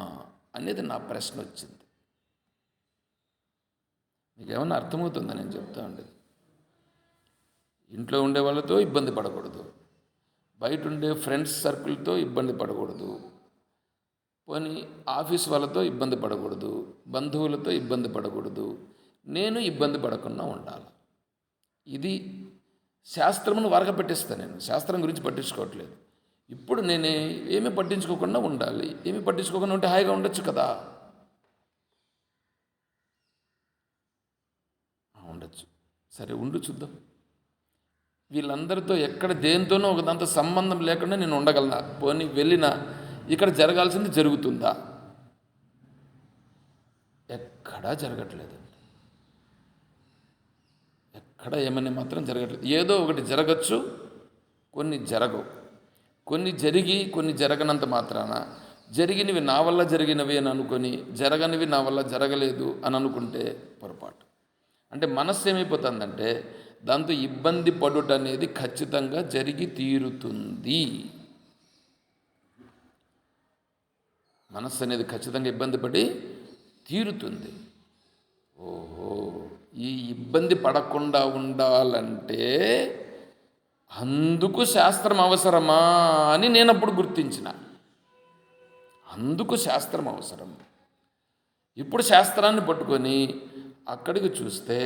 A: అనేది నా ప్రశ్న వచ్చింది. మీకేమన్నా అర్థమవుతుందా నేను చెప్తా ఉండేది? ఇంట్లో ఉండే వాళ్ళతో ఇబ్బంది పడకూడదు, బయట ఉండే ఫ్రెండ్స్ సర్కిల్తో ఇబ్బంది పడకూడదు, పోనీ ఆఫీస్ వాళ్ళతో ఇబ్బంది పడకూడదు, బంధువులతో ఇబ్బంది పడకూడదు, నేను ఇబ్బంది పడకుండా ఉండాలి. ఇది శాస్త్రమును వరకపెట్టిస్తాను. నేను శాస్త్రం గురించి పట్టించుకోవట్లేదు. ఇప్పుడు నేనే ఏమీ పట్టించుకోకుండా ఉండాలి. ఏమీ పట్టించుకోకుండా ఉంటే హాయిగా ఉండొచ్చు కదా, ఉండొచ్చు. సరే, చూద్దాం. వీళ్ళందరితో ఎక్కడ దేనితోనో ఒక దాంతో సంబంధం లేకుండా నేను ఉండగలనా? పోనీ వెళ్ళినా ఇక్కడ జరగాల్సింది జరుగుతుందా? ఎక్కడా జరగట్లేదండి. ఎక్కడ ఏమని మాత్రం జరగట్లేదు. ఏదో ఒకటి జరగచ్చు, కొన్ని జరగవు. కొన్ని జరిగి కొన్ని జరగనంత మాత్రాన జరిగినవి నా వల్ల జరిగినవి అని అనుకొని జరగనివి నా వల్ల జరగలేదు అని అనుకుంటే పొరపాటు. అంటే మనస్సు ఏమైపోతుందంటే దాంతో ఇబ్బంది పడుట అనేది ఖచ్చితంగా జరిగి తీరుతుంది. మనస్సు అనేది ఖచ్చితంగా ఇబ్బంది పడి తీరుతుంది. ఓహో, ఈ ఇబ్బంది పడకుండా ఉండాలంటే అందుకు శాస్త్రం అవసరమా అని నేను అప్పుడు గుర్తించిన. అందుకు శాస్త్రం అవసరం. ఇప్పుడు శాస్త్రాన్ని పట్టుకొని అక్కడికి చూస్తే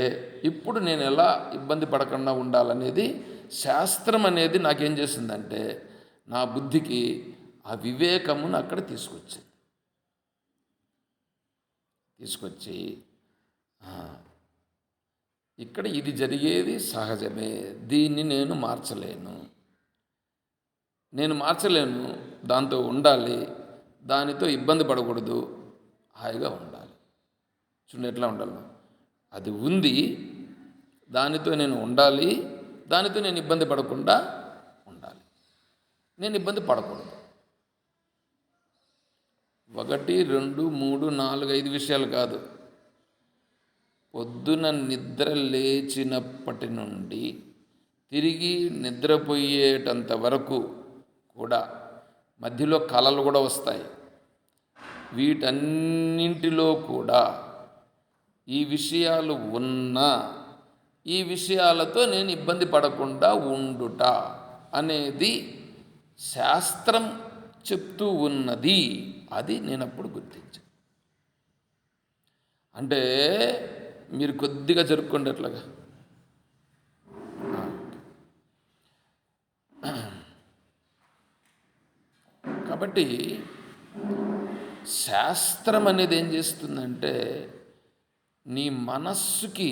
A: ఇప్పుడు నేను ఎలా ఇబ్బంది పడకుండా ఉండాలనేది శాస్త్రం అనేది నాకేం చేసిందంటే నా బుద్ధికి ఆ వివేకమును అక్కడ తీసుకొచ్చి ఇక్కడ ఇది జరిగేది సహజమే, దీన్ని నేను మార్చలేను, దాంతో ఉండాలి, దానితో ఇబ్బంది పడకూడదు, హాయిగా ఉండాలి. చూడండి ఎట్లా ఉండాలి, అది ఉంది, దానితో నేను ఉండాలి, దానితో నేను ఇబ్బంది పడకుండా ఉండాలి, నేను ఇబ్బంది పడకూడదు. 1, 2, 3, 4, 5 విషయాలు కాదు. పొద్దున నిద్ర లేచినప్పటి నుండి తిరిగి నిద్రపోయేటంత వరకు కూడా మధ్యలో కలలు కూడా వస్తాయి. వీటన్నింటిలో కూడా ఈ విషయాలు ఉన్నా ఈ విషయాలతో నేను ఇబ్బంది పడకుండా ఉండుట అనేది శాస్త్రం చెప్తూ ఉన్నది. అది నేను అప్పుడు గుర్తించాను. అంటే మీరు కొద్దిగా జరుపుకోండి అట్లాగా. కాబట్టి శాస్త్రం అనేది ఏం చేస్తుందంటే నీ మనస్సుకి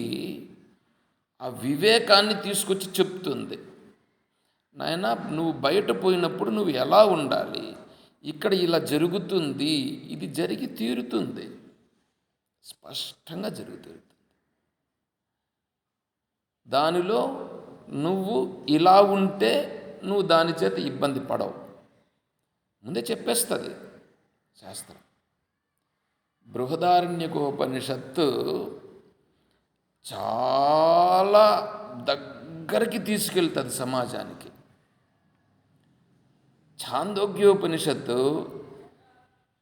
A: ఆ వివేకాన్ని తీసుకొచ్చి చెప్తుంది. నాయనా, నువ్వు బయట పోయినప్పుడు నువ్వు ఎలా ఉండాలి, ఇక్కడ ఇలా జరుగుతుంది, ఇది జరిగి తీరుతుంది, స్పష్టంగా జరుగుతుంది. దానిలో నువ్వు ఇలా ఉంటే నువ్వు దాని చేత ఇబ్బంది పడవు, ముందే చెప్పేస్తుంది శాస్త్రం. బృహదారణ్యకోపనిషత్తు చాలా దగ్గరికి తీసుకెళ్తుంది సమాజానికి. ఛాందోగ్యోపనిషత్తు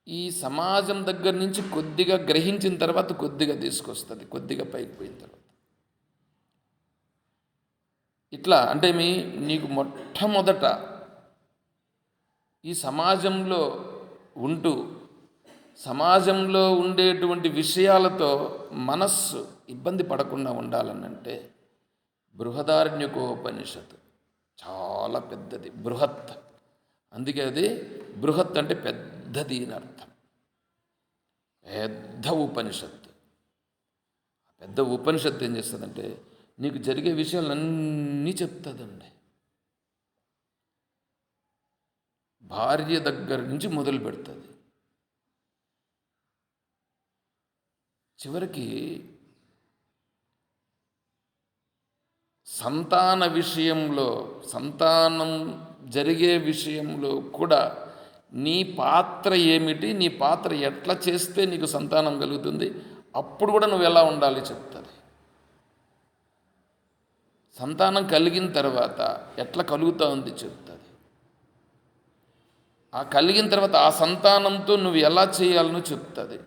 A: ఈ సమాజం దగ్గర నుంచి కొద్దిగా గ్రహించిన తర్వాత కొద్దిగా తీసుకొస్తుంది, కొద్దిగా పైకి పోయిన తర్వాత. ఇట్లా అంటే నీకు మొట్టమొదట ఈ సమాజంలో ఉంటూ సమాజంలో ఉండేటువంటి విషయాలతో మనస్సు ఇబ్బంది పడకుండా ఉండాలనంటే బృహదారణ్యకోపనిషత్తు చాలా పెద్దది, బృహత్. అందుకే అది బృహత్ అంటే పెద్దది అని అర్థం. పెద్ద ఉపనిషత్తు. పెద్ద ఉపనిషత్తు ఏం చేస్తుందంటే నీకు జరిగే విషయాలన్నీ చెప్తుందండి. భార్య దగ్గర నుంచి మొదలు పెడుతుంది, చివరికి సంతాన విషయంలో, సంతానం జరిగే విషయంలో కూడా నీ పాత్ర ఏమిటి, నీ పాత్ర ఎట్లా చేస్తే నీకు సంతానం కలుగుతుంది, అప్పుడు కూడా నువ్వు ఎలా ఉండాలి చెప్తుంది. సంతానం కలిగిన తర్వాత ఎట్లా కలుగుతూ ఉంది చెప్తుంది. ఆ కలిగిన తర్వాత ఆ సంతానంతో నువ్వు ఎలా చేయాలనో చెప్తుంది.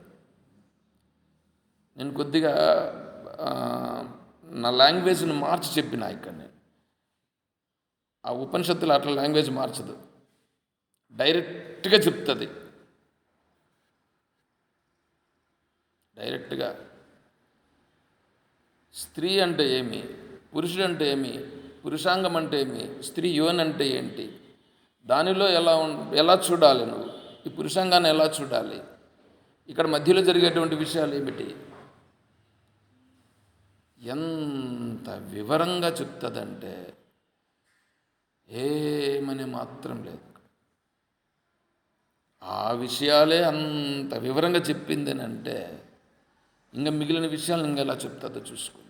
A: నేను కొద్దిగా నా లాంగ్వేజ్ని మార్చి చెప్పిన ఇక్కడ. నేను ఆ ఉపనిషత్తులు అట్లా లాంగ్వేజ్ మార్చదు, డైరెక్ట్గా చెప్తుంది. డైరెక్ట్గా స్త్రీ అంటే ఏమి, పురుషుడు అంటే ఏమి, పురుషాంగం అంటే ఏమి, స్త్రీ యోన్ అంటే ఏంటి, దానిలో ఎలా చూడాలి, నువ్వు ఈ పురుషాంగాన్ని ఎలా చూడాలి, ఇక్కడ మధ్యలో జరిగేటువంటి విషయాలు ఏమిటి, ఎంత వివరంగా చెప్తుందంటే ఏమని మాత్రం లేదు. ఆ విషయాలే అంత వివరంగా చెప్పింది అని అంటే ఇంకా మిగిలిన విషయాలు ఎలా చెప్తుందో చూసుకోండి.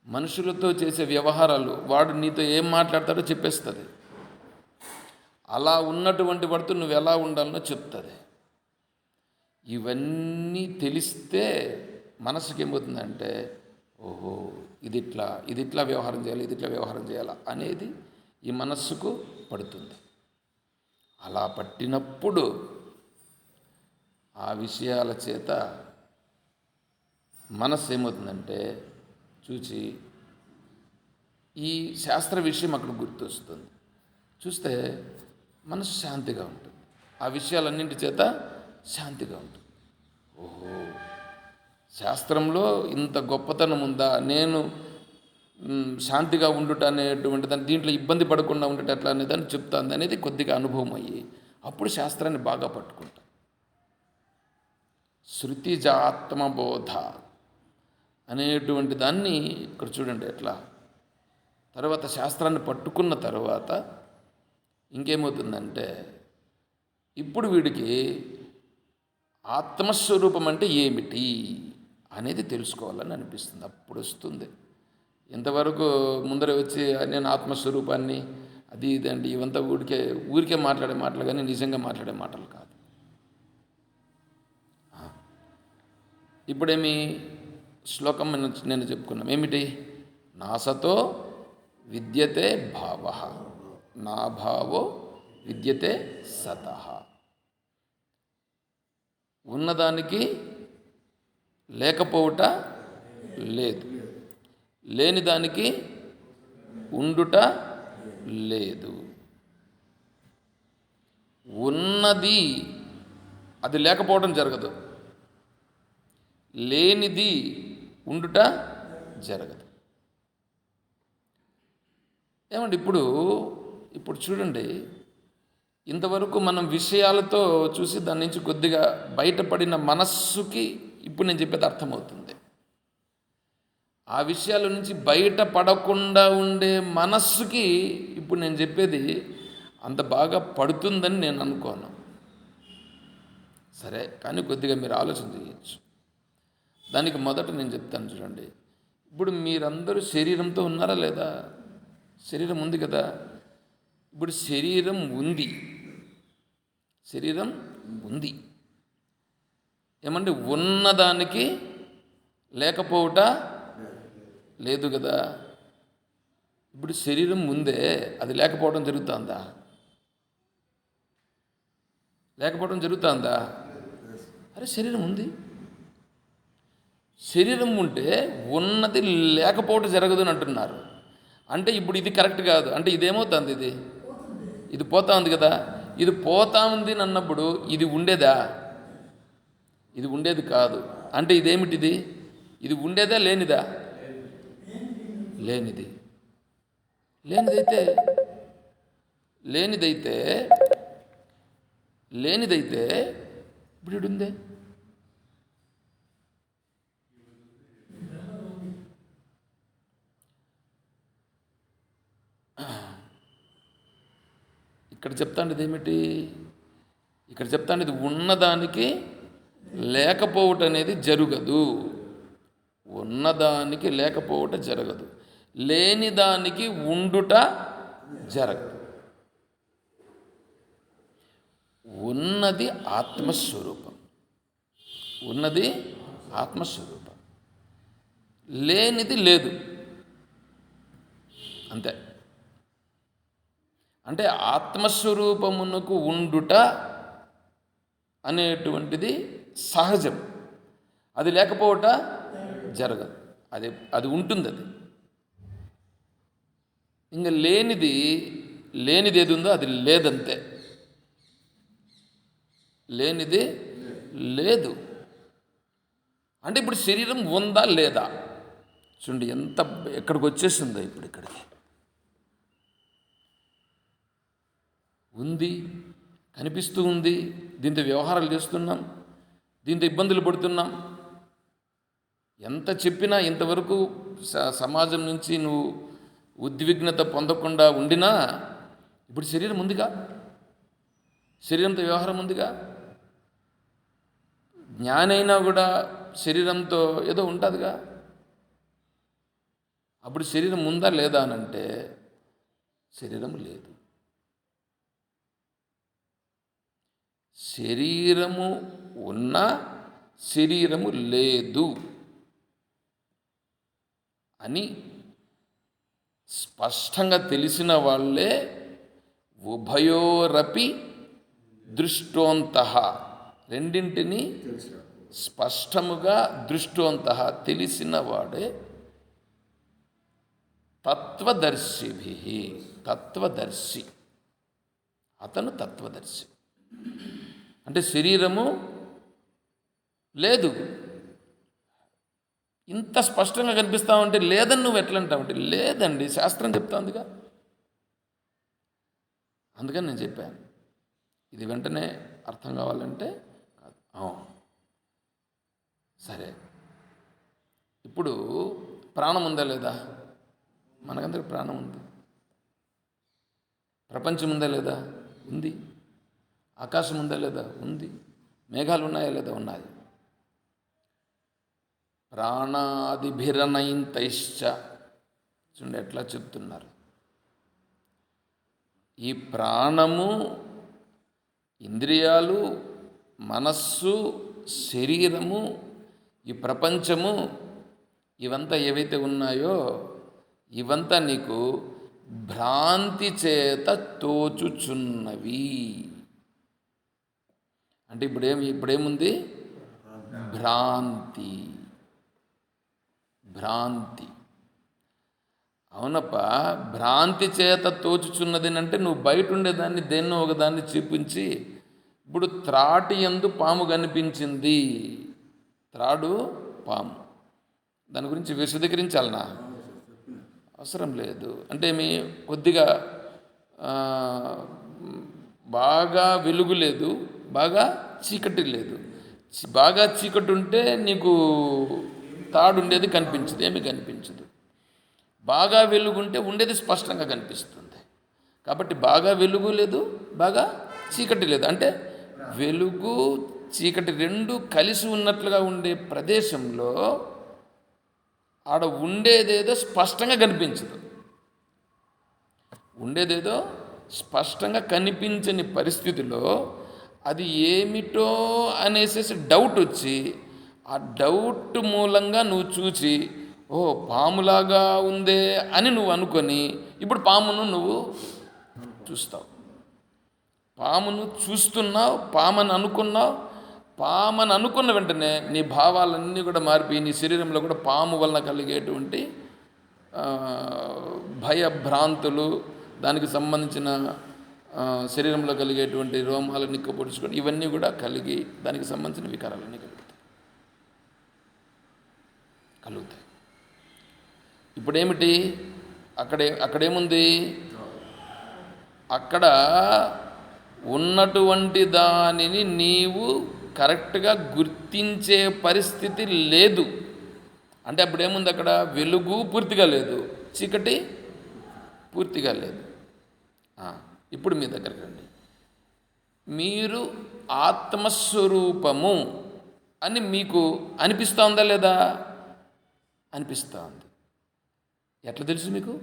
A: మనుషులతో చేసే వ్యవహారాలు వాడు నీతో ఏం మాట్లాడతాడో చెప్పేస్తుంది. అలా ఉన్నటువంటి వాడితో నువ్వు ఎలా ఉండాలనో చెప్తుంది. ఇవన్నీ తెలిస్తే మనసుకి ఏమవుతుందంటే ఓహో ఇది ఇట్లా వ్యవహారం చేయాలి, ఇది ఇట్లా వ్యవహారం చేయాలా అనేది ఈ మనస్సుకు పడుతుంది. అలా పట్టినప్పుడు ఆ విషయాల చేత మనస్సు ఏమవుతుందంటే చూచి ఈ శాస్త్ర విషయం అక్కడ గుర్తొస్తుంది. చూస్తే మనసు శాంతిగా ఉంటుంది, ఆ విషయాలన్నింటి చేత శాంతిగా ఉంటుంది. ఓహో, శాస్త్రంలో ఇంత గొప్పతనం ఉందా, నేను శాంతిగా ఉండుట అనేటువంటి దాన్ని, దీంట్లో ఇబ్బంది పడకుండా ఉండట ఎట్లా అనేదాన్ని చెప్తాంది అనేది కొద్దిగా అనుభవం అయ్యి అప్పుడు శాస్త్రాన్ని బాగా పట్టుకుంటాం. శృతిజాత్మబోధ అనేటువంటి దాన్ని ఇక్కడ చూడండి ఎట్లా. తర్వాత శాస్త్రాన్ని పట్టుకున్న తర్వాత ఇంకేమవుతుందంటే, ఇప్పుడు వీడికి ఆత్మస్వరూపం అంటే ఏమిటి అనేది తెలుసుకోవాలని అనిపిస్తుంది. అప్పుడు వస్తుంది. ఇంతవరకు ముందర వచ్చి నేను ఆత్మస్వరూపాన్ని అది ఇదండి ఇవంతా ఊరికే మాట్లాడే మాటలు కానీ నిజంగా మాట్లాడే మాటలు కాదు. ఇప్పుడేమి శ్లోకం నేను చెప్పుకున్నాం ఏమిటి? నాసతో విద్యతే భావ, నా భావో విద్యతే సతః. ఉన్నదానికి లేకపోవుట లేదు, లేని దానికి ఉండుట లేదు. ఉన్నది అది లేకపోవడం జరగదు, లేనిది ఉండుట జరగదు. ఏమండి ఇప్పుడు చూడండి, ఇంతవరకు మనం విషయాలతో చూసి దాని నుంచి కొద్దిగా బయటపడిన మనస్సుకి ఇప్పుడు నేను చెప్పేది అర్థమవుతుంది. ఆ విషయాల నుంచి బయటపడకుండా ఉండే మనస్సుకి ఇప్పుడు నేను చెప్పేది అంత బాగా పడుతుందని నేను అనుకోను. సరే, కానీ కొద్దిగా మీరు ఆలోచన చేయొచ్చు. దానికి మొదట నేను చెప్తాను చూడండి. ఇప్పుడు మీరందరూ శరీరంతో ఉన్నారా లేదా? శరీరం ఉంది కదా. ఇప్పుడు శరీరం ఉంది ఏమంటే ఉన్నదానికి లేకపోవట లేదు కదా. ఇప్పుడు శరీరం ఉందే, అది లేకపోవడం జరుగుతుందా? అరే, శరీరం ఉంది. శరీరం ఉంటే ఉన్నది లేకపోవడం జరగదు అని అంటున్నారు. అంటే ఇప్పుడు ఇది కరెక్ట్ కాదు. అంటే ఇదేమవుతుంది, ఇది పోతా ఉంది కదా. ఇది పోతా ఉంది అన్నప్పుడు ఇది ఉండేదా? ఇది ఉండేది కాదు. అంటే ఇదేమిటిది? ఇది ఉండేదా లేనిదా? లేనిదైతే ఇప్పుడు ఇది ఉందే. ఇక్కడ చెప్తాండేది ఏమిటి? ఇక్కడ చెప్తాండేది ఉన్నదానికి లేకపోవట అనేది జరగదు. ఉన్నదానికి లేకపోవట జరగదు, లేని దానికి ఉండుట జరగదు. ఉన్నది ఆత్మస్వరూపం, లేనిది లేదు, అంతే. అంటే ఆత్మస్వరూపమునకు ఉండుట అనేటువంటిది సహజం, అది లేకపోవట జరగదు, అది ఉంటుంది. అది ఇంకా లేనిది ఏది ఉందో అది లేదంతే. లేనిది లేదు. అంటే ఇప్పుడు శరీరం ఉందా లేదా చూడండి, ఎక్కడికి వచ్చేసిందో. ఇప్పుడు ఇక్కడికి ఉంది, కనిపిస్తూ ఉంది, దీంతో వ్యవహారాలు చేస్తున్నాం, దీంతో ఇబ్బందులు పడుతున్నాం. ఎంత చెప్పినా ఇంతవరకు సమాజం నుంచి నువ్వు ఉద్విగ్నత పొందకుండా ఉండినా ఇప్పుడు శరీరం ఉందిగా, శరీరంతో వ్యవహారం ఉందిగా. జ్ఞానైనా కూడా శరీరంతో ఏదో ఉంటుందిగా. అప్పుడు శరీరం ఉందా లేదా అనంటే శరీరం లేదు. శరీరము ఉన్నా శరీరము లేదు అని స్పష్టంగా తెలిసిన వాళ్ళే ఉభయోరపి దృష్టోంతః, రెండింటిని స్పష్టముగా దృష్టోంతః తెలిసిన వాడే తత్వదర్శిభి. తత్వదర్శి, అతను తత్వదర్శి. అంటే శరీరము లేదు, ఇంత స్పష్టంగా కనిపిస్తా ఉంటే లేదని నువ్వు ఎట్లా అంటావంటే, లేదండి శాస్త్రం చెప్తా ఉందిగా. అందుకని నేను చెప్పాను, ఇది వెంటనే అర్థం కావాలంటే కాదు. సరే, ఇప్పుడు ప్రాణం ఉందా లేదా? మనకందరికి ప్రాణం ఉంది. ప్రపంచం ఉందా లేదా? ఉంది. ఆకాశం ఉందా లేదా? ఉంది. మేఘాలు ఉన్నాయా లేదా? ఉన్నాయి. ప్రాణాదిభిరనైంతైశ్చ, చూడండి ఎట్లా చెప్తున్నారు. ఈ ప్రాణము, ఇంద్రియాలు, మనస్సు, శరీరము, ఈ ప్రపంచము, ఇవంతా ఏవైతే ఉన్నాయో ఇవంతా నీకు భ్రాంతి చేత తోచుచున్నవి. అంటే ఇప్పుడేముంది? భ్రాంతి. భ్రాంతి. అవునప్ప, భ్రాంతి చేత తోచుచున్నది అంటే నువ్వు బయట ఉండేదాన్ని దేన్నో ఒకదాన్ని చూపించి, ఇప్పుడు త్రాటి యందు పాము కనిపించింది. త్రాడు పాము, దాని గురించి విశదీకరించాలనా? అవసరం లేదు. అంటే కొద్దిగా బాగా వెలుగు లేదు, బాగా చీకటి లేదు. బాగా చీకటి ఉంటే నీకు తాడు ఉండేది కనిపించదు, ఏమీ కనిపించదు. బాగా వెలుగుంటే ఉండేది స్పష్టంగా కనిపిస్తుంది. కాబట్టి బాగా వెలుగు లేదు, బాగా చీకటి లేదు. అంటే వెలుగు చీకటి రెండు కలిసి ఉన్నట్లుగా ఉండే ప్రదేశంలో ఆడ ఉండేదేదో స్పష్టంగా కనిపించదు. ఉండేదేదో స్పష్టంగా కనిపించని పరిస్థితిలో అది ఏమిటో అనేసి డౌట్ వచ్చి, ఆ డౌట్ మూలంగా నువ్వు చూసి, ఓ పాములాగా ఉందే అని నువ్వు అనుకొని ఇప్పుడు పామును నువ్వు చూస్తావు. పామును చూస్తున్నావు, పామని అనుకున్నావు. పామని అనుకున్న వెంటనే నీ భావాలన్నీ కూడా మారిపోయి నీ శరీరంలో కూడా పాము వలన కలిగేటువంటి భయభ్రాంతులు, దానికి సంబంధించిన శరీరంలో కలిగేటువంటి రోమాలు నిక్కపొడుచుకొని ఇవన్నీ కూడా కలిగి దానికి సంబంధించిన వికారాలన్నీ కలుగుతాయి. ఇప్పుడేమిటి? అక్కడేముంది? అక్కడ ఉన్నటువంటి దానిని నీవు కరెక్ట్గా గుర్తించే పరిస్థితి లేదు. అంటే అప్పుడేముంది? అక్కడ వెలుగు పూర్తిగా లేదు, చీకటి పూర్తిగా లేదు. ఇప్పుడు మీ దగ్గరికి రండి. మీరు ఆత్మస్వరూపము అని మీకు అనిపిస్తూ ఉందా లేదా? అనిపిస్తూ ఉంది. ఎట్లా తెలుసు మీకు?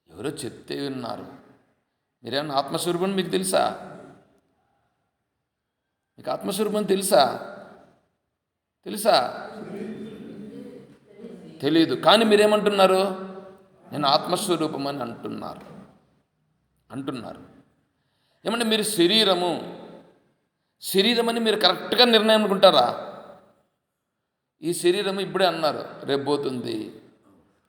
A: ఎవరో చెప్తే విన్నారు. మీరేమన్నా ఆత్మస్వరూపం మీకు తెలుసా? మీకు ఆత్మస్వరూపం తెలుసా? తెలీదు. కానీ మీరేమంటున్నారు? నేను ఆత్మస్వరూపం అని అంటున్నారు. ఏమంటే మీరు శరీరం అని మీరు కరెక్ట్గా నిర్ణయం అనుకుంటారా? ఈ శరీరం ఇప్పుడే అన్నారు, రేపు పోతుంది,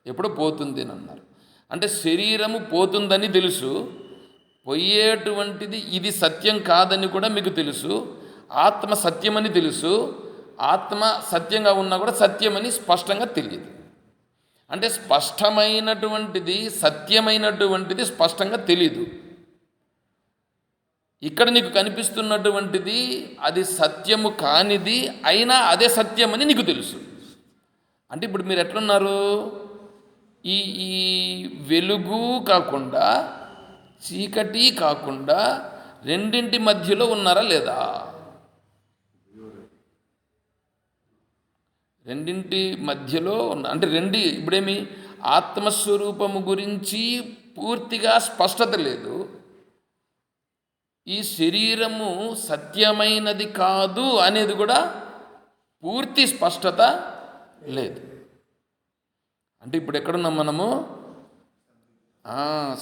A: ఎప్పుడో పోతుంది అని అన్నారు. అంటే శరీరము పోతుందని తెలుసు, పోయేటువంటిది ఇది సత్యం కాదని కూడా మీకు తెలుసు. ఆత్మ సత్యమని తెలుసు, ఆత్మ సత్యంగా ఉన్నా కూడా సత్యమని స్పష్టంగా తెలియదు. అంటే స్పష్టమైనటువంటిది, సత్యమైనటువంటిది స్పష్టంగా తెలీదు. ఇక్కడ నీకు కనిపిస్తున్నటువంటిది అది సత్యము కానిది అయినా అదే సత్యమని నీకు తెలుసు. అంటే ఇప్పుడు మీరు ఎట్లున్నారు? ఈ వెలుగు కాకుండా చీకటి కాకుండా రెండింటి మధ్యలో ఉన్నారా లేదా? రెండింటి మధ్యలో అంటే ఇప్పుడేమి ఆత్మస్వరూపము గురించి పూర్తిగా స్పష్టత లేదు, ఈ శరీరము సత్యమైనది కాదు అనేది కూడా పూర్తి స్పష్టత లేదు. అంటే ఇప్పుడు ఎక్కడున్నాం మనము?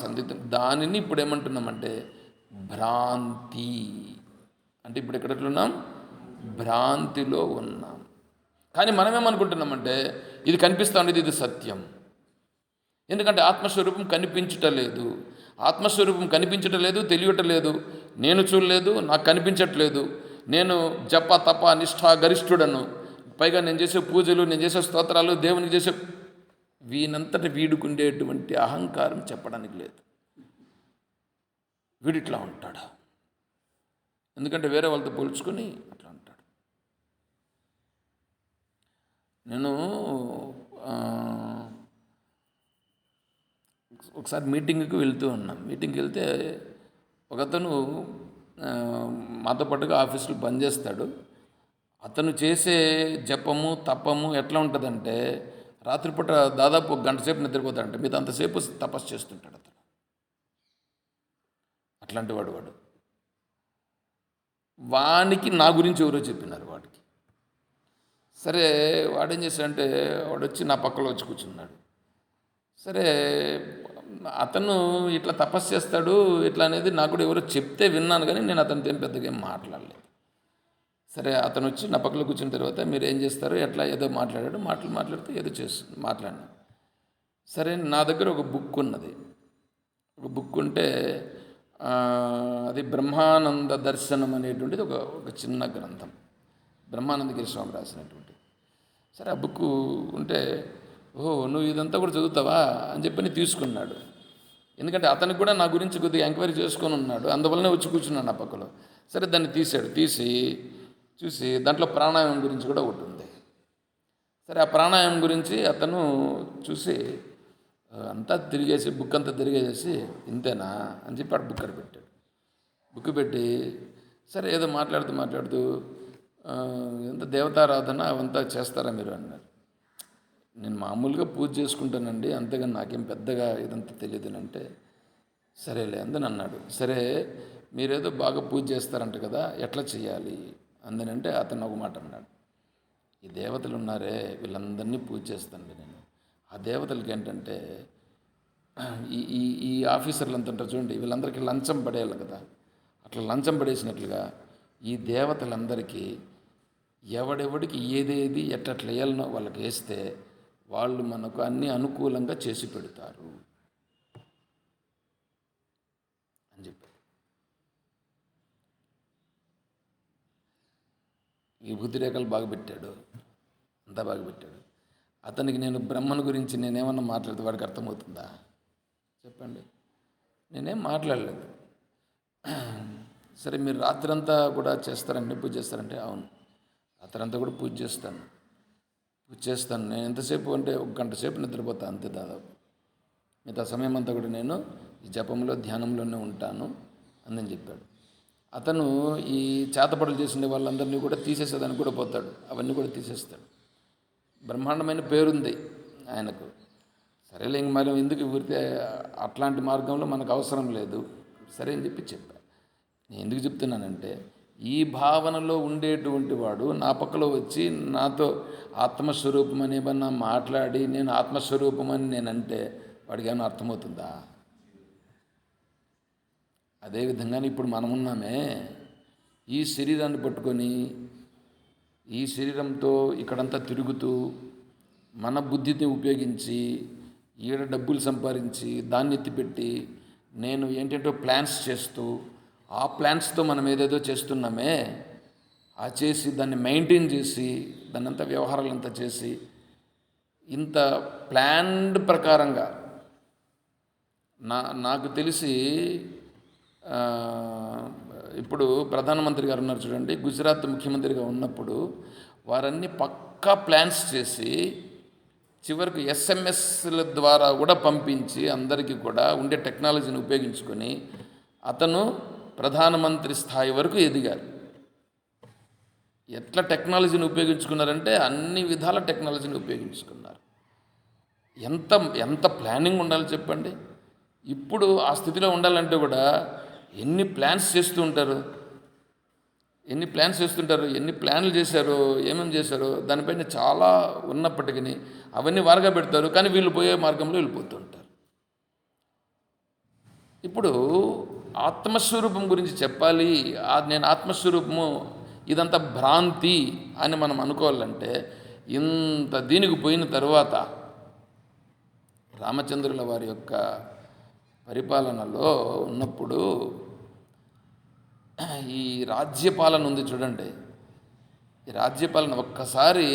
A: సందిగ్ధం. దానిని ఇప్పుడు ఏమంటున్నామంటే భ్రాంతి. అంటే ఇప్పుడు ఎక్కడున్నాం? భ్రాంతిలో ఉన్నాం. కానీ మనమేమనుకుంటున్నామంటే ఇది కనిపిస్తూ ఉండేది, ఇది సత్యం. ఎందుకంటే ఆత్మస్వరూపం కనిపించటలేదు. ఆత్మస్వరూపం కనిపించటలేదు, తెలియటలేదు. నేను చూడలేదు, నాకు కనిపించట్లేదు. నేను జప తప నిష్ఠ గరిష్ఠుడను. పైగా నేను చేసే పూజలు, నేను చేసే స్తోత్రాలు, దేవునికి చేసే వీనంతటి వీడుకుండేటువంటి అహంకారం చెప్పడానికి లేదు. వీడిట్లా ఉంటాడు, ఎందుకంటే వేరే వాళ్ళతో పోల్చుకొని అట్లా అంటాడు. నేను ఒకసారి మీటింగ్కి వెళ్తూ ఉన్నాను. మీటింగ్కి వెళ్తే ఒకతను మాతో పాటుగా ఆఫీసులో పనిచేస్తాడు. అతను చేసే జపము తపము ఎట్లా ఉంటుందంటే, రాత్రిపూట దాదాపు 1 గంట సేపు నిద్రపోతాడంటే మీద అంతసేపు తపస్సు చేస్తుంటాడు అతను. అట్లాంటి వాడు వానికి నా గురించి ఎవరో చెప్పినారు వాడికి. సరే వాడేం చేశాడంటే, వాడు వచ్చి నా పక్కలో వచ్చి కూర్చున్నాడు. సరే అతను ఇట్లా తపస్సు చేస్తాడు ఇట్లా అనేది నాకు కూడా ఎవరో చెప్తే విన్నాను, కానీ నేను అతనితో ఏం పెద్దగా ఏం మాట్లాడలేదు. సరే అతను వచ్చి నా పక్కలో కూర్చున్న తర్వాత మీరు ఏం చేస్తారు ఎట్లా ఏదో మాట్లాడాడు. మాట్లాడితే ఏదో మాట్లాడినా. సరే నా దగ్గర ఒక బుక్ ఉన్నది. ఒక బుక్ ఉంటే అది బ్రహ్మానంద దర్శనం అనేటువంటిది ఒక చిన్న గ్రంథం, బ్రహ్మానందగిరి స్వామి రాసినటువంటి. సరే ఆ బుక్ ఉంటే, ఓహో నువ్వు ఇదంతా కూడా చదువుతావా అని చెప్పి తీసుకున్నాడు. ఎందుకంటే అతనికి కూడా నా గురించి కొద్దిగా ఎంక్వైరీ చేసుకొని ఉన్నాడు, అందువల్లనే వచ్చి కూర్చున్నాడు నా పక్కలో. సరే దాన్ని తీసి చూసి దాంట్లో ప్రాణాయామం గురించి కూడా ఒకటి ఉంది. సరే ఆ ప్రాణాయామం గురించి అతను చూసి అంతా తిరిగేసి బుక్ అంతా తిరిగేసి ఇంతేనా అని చెప్పి అక్కడ బుక్ పెట్టాడు. బుక్ పెట్టి సరే ఏదో మాట్లాడుతూ ఎంత దేవతారాధన అవంతా చేస్తారా మీరు అన్నారు. నేను మామూలుగా పూజ చేసుకుంటానండి, అంతేగాని నాకేం పెద్దగా ఇదంతా తెలియదునంటే, సరేలే అందని అన్నాడు. సరే మీరేదో బాగా పూజ చేస్తారంట కదా, ఎట్లా చేయాలి అందనంటే అతను ఒక మాట అన్నాడు. ఈ దేవతలు ఉన్నారే వీళ్ళందరినీ పూజ చేస్తానండి నేను. ఆ దేవతలకి ఏంటంటే ఈ ఆఫీసర్లు అంత ఉంటారు చూడండి, వీళ్ళందరికీ లంచం పడేయాలి కదా, అట్లా లంచం పడేసినట్లుగా ఈ దేవతలందరికీ ఎవడెవడికి ఏదేది ఎట్లా వేయాలనో వాళ్ళకి వేస్తే వాళ్ళు మనకు అన్నీ అనుకూలంగా చేసి పెడతారు అని చెప్పారు. ఈ బుద్ధిరేఖలు బాగా పెట్టాడు, అంతా బాగా పెట్టాడు. అతనికి నేను బ్రహ్మను గురించి నేనేమన్నా మాట్లాడితే వాడికి అర్థమవుతుందా చెప్పండి? నేనేం మాట్లాడలేదు. సరే మీరు రాత్రంతా కూడా చేస్తారంటే పూజ చేస్తారంటే, అవును రాత్రంతా కూడా పూజ చేస్తాను. నేను ఎంతసేపు అంటే 1 గంట సేపు నిద్రపోతాను అంతే దాదాపు. మిగతా సమయం అంతా కూడా నేను ఈ జపంలో ధ్యానంలోనే ఉంటాను అని చెప్పాడు. అతను ఈ చేతపడులు చేసిన వాళ్ళందరినీ కూడా తీసేసేదానికి కూడా పోతాడు, అవన్నీ కూడా తీసేస్తాడు. బ్రహ్మాండమైన పేరుంది ఆయనకు. సరేలే ఇంక మరి ఎందుకు ఊరితే అట్లాంటి మార్గంలో మనకు అవసరం లేదు సరే అని చెప్పా. నేను ఎందుకు చెప్తున్నానంటే, ఈ భావనలో ఉండేటువంటి వాడు నా పక్కలో వచ్చి నాతో ఆత్మస్వరూపం అని ఏమన్నా మాట్లాడి నేను ఆత్మస్వరూపం అని నేనంటే వాడికి ఏమైనా అర్థమవుతుందా? అదేవిధంగానే ఇప్పుడు మనమున్నామే, ఈ శరీరాన్ని పట్టుకొని ఈ శరీరంతో ఇక్కడంతా తిరుగుతూ మన బుద్ధిని ఉపయోగించి ఈడ డబ్బులు సంపాదించి దాన్ని ఎత్తిపెట్టి నేను ఏంటంటో ప్లాన్స్ చేస్తూ ఆ ప్లాన్స్తో మనం ఏదేదో చేస్తున్నామే, ఆ చేసి దాన్ని మెయింటైన్ చేసి దాన్నంతా వ్యవహారాలంతా చేసి ఇంత ప్లాన్డ్ ప్రకారంగా నాకు తెలిసి ఇప్పుడు ప్రధానమంత్రి గారు ఉన్నారు చూడండి, గుజరాత్ ముఖ్యమంత్రిగా ఉన్నప్పుడు వారన్నీ పక్కా ప్లాన్స్ చేసి చివరికి ఎస్ఎంఎస్ల ద్వారా కూడా పంపించి అందరికీ కూడా ఉండే టెక్నాలజీని ఉపయోగించుకొని అతను ప్రధానమంత్రి స్థాయి వరకు ఎదిగారు. ఎట్లా టెక్నాలజీని ఉపయోగించుకున్నారంటే అన్ని విధాల టెక్నాలజీని ఉపయోగించుకున్నారు. ఎంత ప్లానింగ్ ఉండాలి చెప్పండి. ఇప్పుడు ఆ స్థితిలో ఉండాలంటే కూడా ఎన్ని ప్లాన్స్ చేస్తూ ఉంటారు, ఎన్ని ప్లాన్లు చేశారో ఏమేమి చేశారో దానిపైన చాలా ఉన్నప్పటికీ అవన్నీ వారగా పెడతారు, కానీ వీళ్ళు పోయే మార్గంలో వెళ్ళిపోతూ ఉంటారు. ఇప్పుడు ఆత్మస్వరూపం గురించి చెప్పాలి, నేను ఆత్మస్వరూపము ఇదంతా భ్రాంతి అని మనం అనుకోవాలంటే ఇంత దీనికి పోయిన తరువాత రామచంద్రుల వారి యొక్క పరిపాలనలో ఉన్నప్పుడు ఈ రాజ్యపాలన ఉంది చూడండి. ఈ రాజ్యపాలన ఒక్కసారి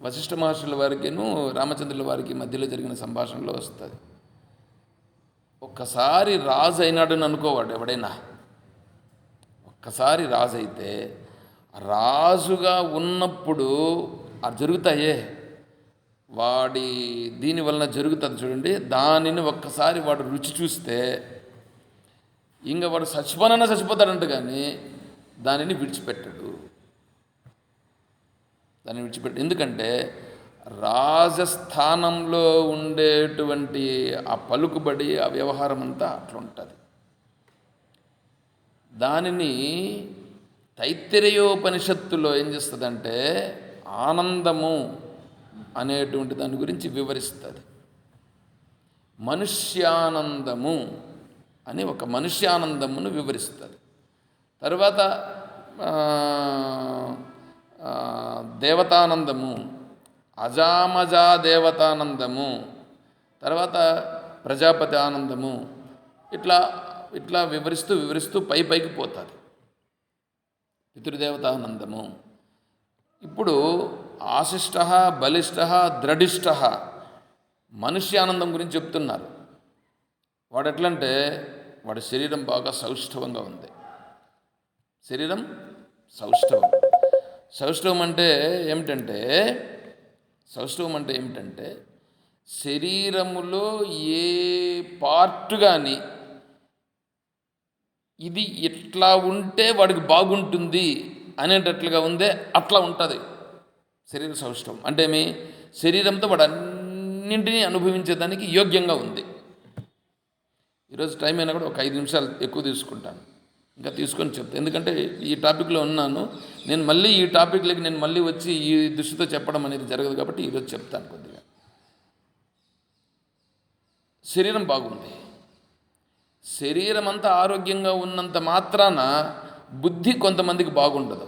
A: వశిష్ఠ మహర్షుల వారికిను రామచంద్రుల వారికి మధ్యలో జరిగిన సంభాషణలో వస్తుంది. ఒక్కసారి రాజు అయినాడని అనుకోవాడు ఎవడైనా. ఒక్కసారి రాజు అయితే రాజుగా ఉన్నప్పుడు అది జరుగుతాయే, వాడి దీని వలన జరుగుతుంది చూడండి. దానిని ఒక్కసారి వాడు రుచి చూస్తే ఇంకా వాడు చచ్చిపోతాడంట, కానీ దానిని విడిచిపెట్టాడు. ఎందుకంటే రాజస్థానంలో ఉండేటువంటి ఆ పలుకుబడి, ఆ వ్యవహారం అంతా అట్లా ఉంటుంది. దానిని తైత్తిరేయోపనిషత్తులో ఏం చేస్తుందంటే ఆనందము అనేటువంటి దాని గురించి వివరిస్తుంది. మనుష్యానందము అని ఒక మనుష్యానందమును వివరిస్తుంది. తర్వాత దేవతానందము, అజామజా దేవతానందము, తర్వాత ప్రజాపతి ఆనందము, ఇట్లా ఇట్లా వివరిస్తూ పైకి పోతుంది. పితృదేవతానందము. ఇప్పుడు ఆశిష్ట, బలిష్ట, ద్రఢిష్ట మనుష్యానందం గురించి చెప్తున్నారు. వాడు ఎట్లంటే వాడి శరీరం బాగా సౌష్ఠవంగా ఉంది. శరీరం సౌష్ఠవం అంటే ఏమిటంటే శరీరములో ఏ పార్ట్ కానీ ఇది ఇట్లా ఉంటే వాడికి బాగుంటుంది అనేటట్లుగా ఉందే అట్లా ఉంటుంది శరీర సౌష్ఠవం. అంటే మీ శరీరంతో వాడు అన్నింటినీ అనుభవించేదానికి యోగ్యంగా ఉంది. ఈరోజు టైం అయినా కూడా ఒక 5 నిమిషాలు ఎక్కువ తీసుకుంటాను, ఇంకా తీసుకొని చెప్తాను. ఎందుకంటే ఈ టాపిక్లో ఉన్నాను నేను. మళ్ళీ ఈ టాపిక్లకి నేను మళ్ళీ వచ్చి ఈ దృష్టితో చెప్పడం అనేది జరగదు, కాబట్టి ఈరోజు చెప్తాను కొద్దిగా. శరీరం బాగుంది, శరీరం అంతా ఆరోగ్యంగా ఉన్నంత మాత్రాన బుద్ధి కొంతమందికి బాగుండదు.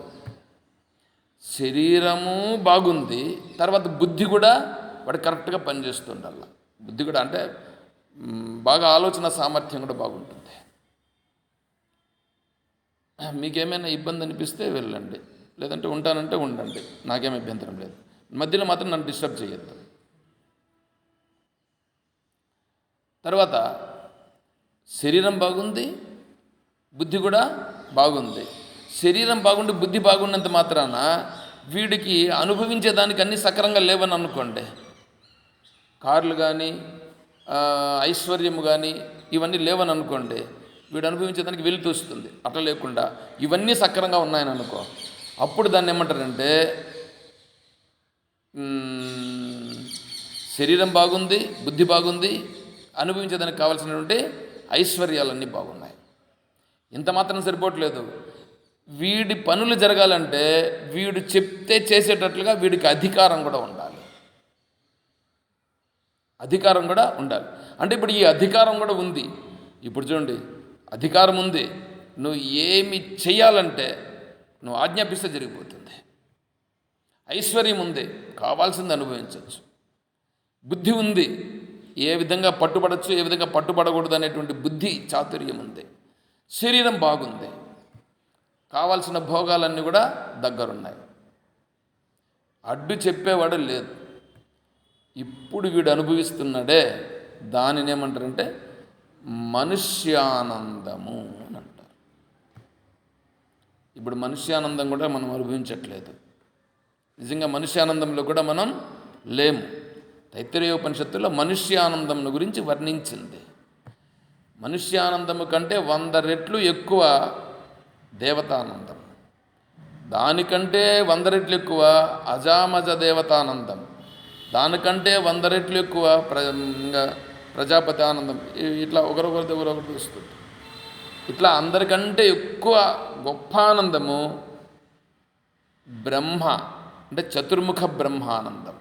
A: శరీరము బాగుంది, తర్వాత బుద్ధి కూడా వాడు కరెక్ట్గా పనిచేస్తుండాల. బుద్ధి కూడా అంటే బాగా ఆలోచన సామర్థ్యం కూడా బాగుంటుంది. మీకేమైనా ఇబ్బంది అనిపిస్తే వెళ్ళండి, లేదంటే ఉంటానంటే ఉండండి, నాకేం అభ్యంతరం లేదు. మధ్యలో మాత్రం నన్ను డిస్టర్బ్ చేయొద్దు. తర్వాత శరీరం బాగుంది, బుద్ధి కూడా బాగుంది. శరీరం బాగుండి బుద్ధి బాగున్నంత మాత్రాన వీడికి అనుభవించేదానికి అన్నీ సక్రంగా లేవని అనుకోండి. కార్లు కానీ ఐశ్వర్యము కానీ ఇవన్నీ లేవని అనుకోండి, వీడు అనుభవించేదానికి వెలుతూ వస్తుంది. అట్లా లేకుండా ఇవన్నీ సక్రంగా ఉన్నాయని అనుకో, అప్పుడు దాన్ని ఏమంటారంటే శరీరం బాగుంది, బుద్ధి బాగుంది, అనుభవించేదానికి కావాల్సినటువంటి ఐశ్వర్యాలన్నీ బాగున్నాయి. ఇంత మాత్రం సరిపోవట్లేదు. వీడి పనులు జరగాలంటే వీడు చెప్తే చేసేటట్లుగా వీడికి అధికారం కూడా ఉండాలి. అంటే ఇప్పుడు ఈ అధికారం కూడా ఉంది. ఇప్పుడు చూడండి, అధికారం ఉంది, నువ్వు ఏమి చెయ్యాలంటే నువ్వు ఆజ్ఞాపిస్తే జరిగిపోతుంది. ఐశ్వర్యం ఉంది, కావాల్సింది అనుభవించవచ్చు. బుద్ధి ఉంది, ఏ విధంగా పట్టుబడచ్చు, ఏ విధంగా పట్టుబడకూడదు అనేటువంటి బుద్ధి చాతుర్యం ఉంది. శరీరం బాగుంది, కావాల్సిన భోగాలన్నీ కూడా దగ్గరున్నాయి. అడ్డు చెప్పేవాడు లేదు. ఇప్పుడు వీడు అనుభవిస్తున్నాడే దానిని ఏమంటారంటే మనుష్యానందము అని అంటారు. ఇప్పుడు మనుష్యానందం కూడా మనం అనుభవించట్లేదు. నిజంగా మనుష్యానందంలో కూడా మనం లేము. తైత్తిరేయోపనిషత్తులో మనుష్యానందం గురించి వర్ణించింది. మనుష్యానందము కంటే 100 రెట్లు ఎక్కువ దేవతానందం, దానికంటే 100 రెట్లు ఎక్కువ అజామజ దేవతానందం, దానికంటే 100 రెట్లు ఎక్కువ ప్రజాపతి ఆనందం. ఇట్లా ఒకరొకరిది వస్తుంది. ఇట్లా అందరికంటే ఎక్కువ గొప్ప ఆనందము బ్రహ్మ, అంటే చతుర్ముఖ బ్రహ్మానందం.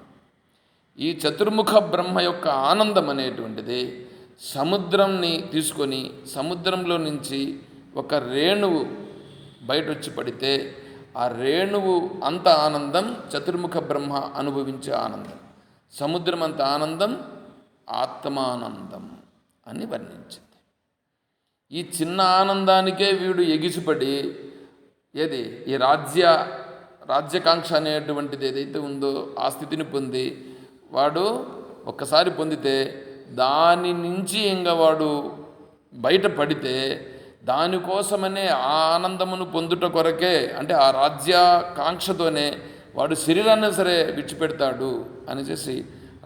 A: ఈ చతుర్ముఖ బ్రహ్మ యొక్క ఆనందం అనేటువంటిది సముద్రంని తీసుకొని సముద్రంలో నుంచి ఒక రేణువు బయట వచ్చి పడితే ఆ రేణువు అంత ఆనందం చతుర్ముఖ బ్రహ్మ అనుభవించే ఆనందం, సముద్రం అంత ఆనందం ఆత్మానందం అని వర్ణించింది. ఈ చిన్న ఆనందానికే వీడు ఎగిసిపడి ఏది ఈ రాజ్యకాంక్ష అనేటువంటిది ఏదైతే ఉందో ఆ స్థితిని పొంది వాడు ఒక్కసారి పొందితే దాని నుంచి ఇంకా వాడు బయటపడితే దానికోసమనే ఆ ఆనందమును పొందుట కొరకే, అంటే ఆ రాజ్యాకాంక్షతోనే వాడు శరీరాన్ని సరే విడిచిపెడతాడు అని చేసి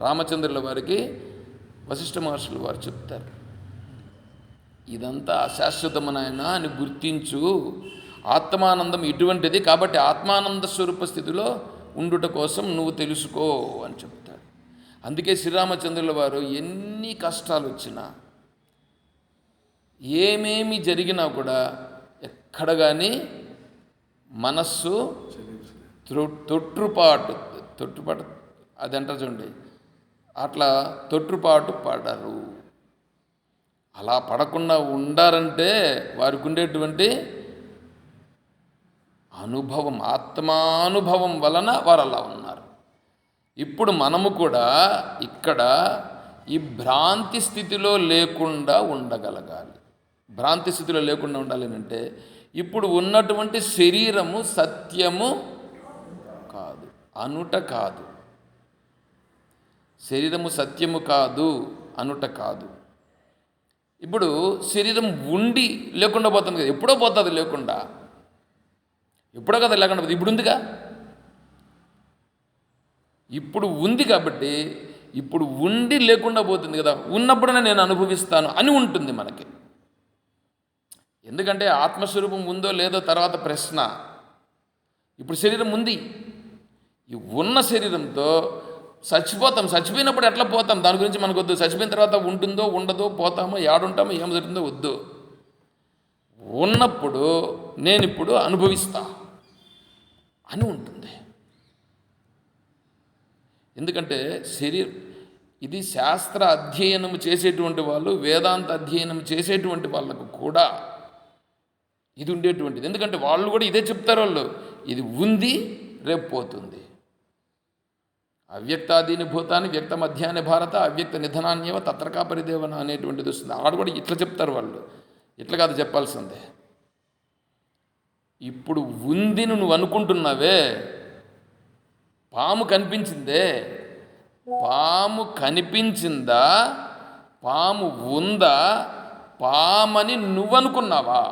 A: రామచంద్రుల వారికి వశిష్ఠ మహర్షులు వారు చెప్తారు. ఇదంతా అశాశ్వతమనాయన అని గుర్తించు, ఆత్మానందం ఇటువంటిది, కాబట్టి ఆత్మానంద స్వరూప స్థితిలో ఉండుట కోసం నువ్వు తెలుసుకో అని చెప్తాడు. అందుకే శ్రీరామచంద్రుల వారు ఎన్ని కష్టాలు వచ్చినా ఏమేమి జరిగినా కూడా ఎక్కడ కానీ మనస్సు తొట్టుపాటు అది అంటారు చూడండి, అట్లా తొట్టుపాటు పడరు. అలా పడకుండా ఉండారంటే వారికి ఉండేటువంటి అనుభవం, ఆత్మానుభవం వలన వారు అలా ఉన్నారు. ఇప్పుడు మనము కూడా ఇక్కడ ఈ భ్రాంతి స్థితిలో లేకుండా ఉండగలగాలి. భ్రాంతి స్థితిలో లేకుండా ఉండాలి అంటే ఇప్పుడు ఉన్నటువంటి శరీరము సత్యము కాదు, అనుట కాదు. శరీరము సత్యము కాదు, అనుట కాదు. ఇప్పుడు శరీరం ఉండి లేకుండా పోతుంది కదా, ఎప్పుడో పోతుంది లేకుండా, ఎప్పుడో కదా లేకుండా పోతుంది, ఇప్పుడు ఉందిగా, ఇప్పుడు ఉంది కాబట్టి ఇప్పుడు ఉండి లేకుండా పోతుంది కదా, ఉన్నప్పుడనే నేను అనుభవిస్తాను అని ఉంటుంది మనకి. ఎందుకంటే ఆత్మస్వరూపం ఉందో లేదో తర్వాత ప్రశ్న. ఇప్పుడు శరీరం ఉంది, ఈ ఉన్న శరీరంతో చచ్చిపోతాం, చచ్చిపోయినప్పుడు ఎట్లా పోతాం దాని గురించి మనకు వద్దు. చచ్చిపోయిన తర్వాత ఉంటుందో ఉండదో, పోతామో ఏడుంటామో ఏం జరుగుతుందో వద్దు. ఉన్నప్పుడు నేను ఇప్పుడు అనుభవిస్తా అని ఉంటుంది. ఎందుకంటే ఇది శాస్త్ర అధ్యయనం చేసేటువంటి వాళ్ళు, వేదాంత అధ్యయనం చేసేటువంటి వాళ్ళకు కూడా ఇది ఉండేటువంటిది. ఎందుకంటే వాళ్ళు కూడా ఇదే చెప్తారు, వాళ్ళు ఇది ఉంది రేపు పోతుంది. అవ్యక్తాదీని భూతాన్ని వ్యక్త మధ్యాహ్న భారత అవ్యక్త నిధనాన్యవ తత్రకా పరిదేవన అనేటువంటిది వస్తుంది. ఆడ కూడా ఇట్లా చెప్తారు వాళ్ళు, ఇట్లా కాదు చెప్పాల్సిందే. ఇప్పుడు ఉంది నువ్వు అనుకుంటున్నావే, పాము కనిపించిందే, పాము కనిపించిందా, పాము ఉందా, పామని నువ్వనుకున్నావా?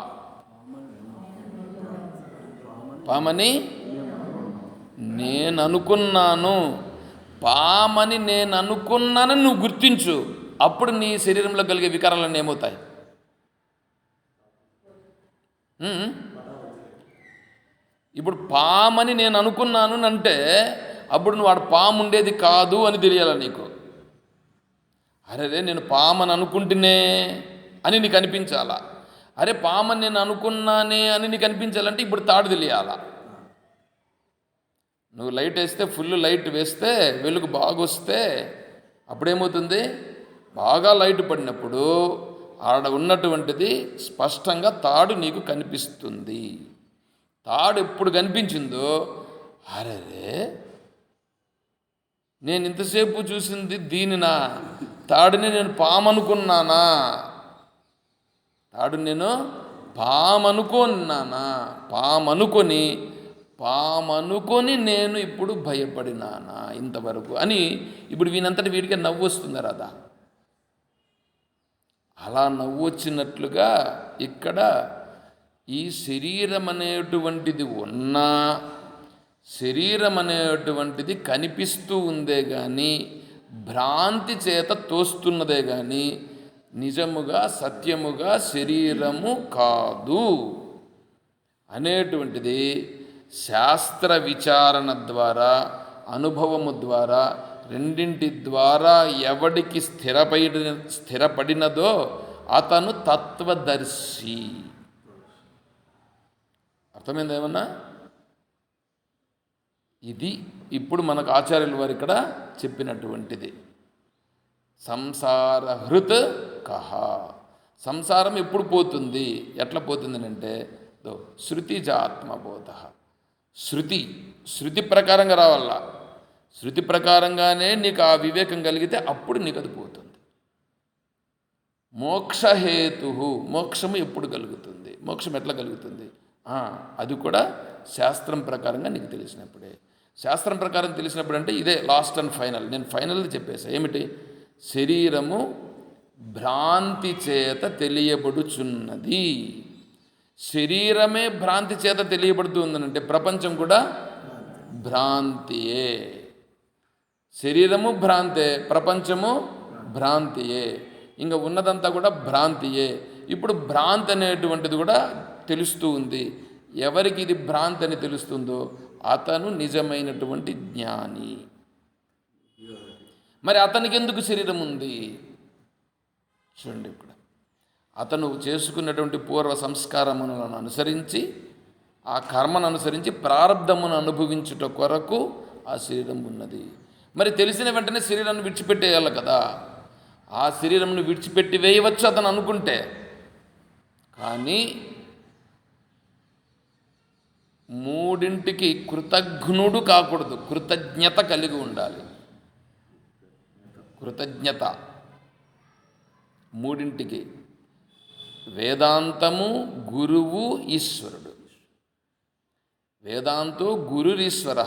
A: పామని నేను అనుకున్నాను, పామని నేను అనుకున్నానని నువ్వు గుర్తించు. అప్పుడు నీ శరీరంలో కలిగే వికారాలన్నీ ఏమవుతాయి? ఇప్పుడు పామని నేను అనుకున్నాను అంటే అప్పుడు నువ్వు ఆడ పాము ఉండేది కాదు అని తెలియాల నీకు. అరే నేను పామని అనుకుంటేనే అని నీకు అనిపించాలా. అరే పామని నేను అనుకున్నానే అని నీకు అనిపించాలంటే ఇప్పుడు తాడు తెలియాలా. నువ్వు లైట్ వేస్తే, ఫుల్ లైట్ వేస్తే, వెలుగు బాగా వస్తే అప్పుడేమవుతుంది? బాగా లైట్ పడినప్పుడు ఆడ ఉన్నటువంటిది స్పష్టంగా తాడు నీకు కనిపిస్తుంది. తాడు ఎప్పుడు కనిపించిందో, అరే నేను ఇంతసేపు చూసింది దీనినా, తాడుని నేను పామనుకున్నానా, తాడు నేను పామనుకున్నానా, పామనుకొని నేను ఇప్పుడు భయపడినానా ఇంతవరకు అని ఇప్పుడు వీనంతటి వీడికి నవ్వు వస్తుందా రాదా? అలా నవ్వు వచ్చినట్లుగా ఇక్కడ ఈ శరీరం అనేటువంటిది ఉన్నా, శరీరం అనేటువంటిది కనిపిస్తూ ఉందే కానీ, భ్రాంతి చేత తోస్తున్నదే కానీ నిజముగా సత్యముగా శరీరము కాదు అనేటువంటిది శాస్త్ర విచారణ ద్వారా, అనుభవము ద్వారా, రెండింటి ద్వారా ఎవడికి స్థిరపడినదో అతను తత్వదర్శి. అర్థమైంది ఏమన్నా? ఇది ఇప్పుడు మనకు ఆచార్యుల వారు ఇక్కడ చెప్పినటువంటిది. సంసార హృత్ కహ, సంసారం ఎప్పుడు పోతుంది, ఎట్లా పోతుంది అంటే శృతిజాత్మబోధ, శృతి ప్రకారంగా రావాల. శృతి ప్రకారంగానే నీకు ఆ వివేకం కలిగితే అప్పుడు నీకు అది పోతుంది. మోక్షహేతు, మోక్షము ఎప్పుడు కలుగుతుంది? మోక్షం ఎట్లా కలుగుతుంది? అది కూడా శాస్త్రం ప్రకారంగా నీకు తెలిసినప్పుడే. శాస్త్రం ప్రకారం తెలిసినప్పుడు అంటే ఇదే లాస్ట్ అండ్ ఫైనల్. నేను ఫైనల్ చెప్పేసా. ఏమిటి? శరీరము భ్రాంతి చేత తెలియబడుచున్నది. శరీరమే భ్రాంతి చేత తెలియబడుతుందనంటే ప్రపంచం కూడా భ్రాంతియే. శరీరము భ్రాంతే, ప్రపంచము భ్రాంతియే, ఇంకా ఉన్నదంతా కూడా భ్రాంతియే. ఇప్పుడు భ్రాంతి అనేటువంటిది కూడా తెలుస్తూ ఉంది. ఎవరికి ఇది భ్రాంతి అని తెలుస్తుందో అతను నిజమైనటువంటి జ్ఞాని. మరి అతనికి ఎందుకు శరీరం ఉంది? చూడండి, ఇక్కడ అతను చేసుకున్నటువంటి పూర్వ సంస్కారములను అనుసరించి, ఆ కర్మను అనుసరించి ప్రారంధమును అనుభవించుట కొరకు ఆ శరీరం ఉన్నది. మరి తెలిసిన వెంటనే శరీరాన్ని విడిచిపెట్టేయాలి కదా. ఆ శరీరంను విడిచిపెట్టి వేయవచ్చు అతను అనుకుంటే. కానీ మూడింటికి కృతజ్ఞుడు కాకూడదు, కృతజ్ఞత కలిగి ఉండాలి. కృతజ్ఞత మూడింటికి: వేదాంతము, గురువు, ఈశ్వరుడు. వేదాంతో గురురీశ్వర.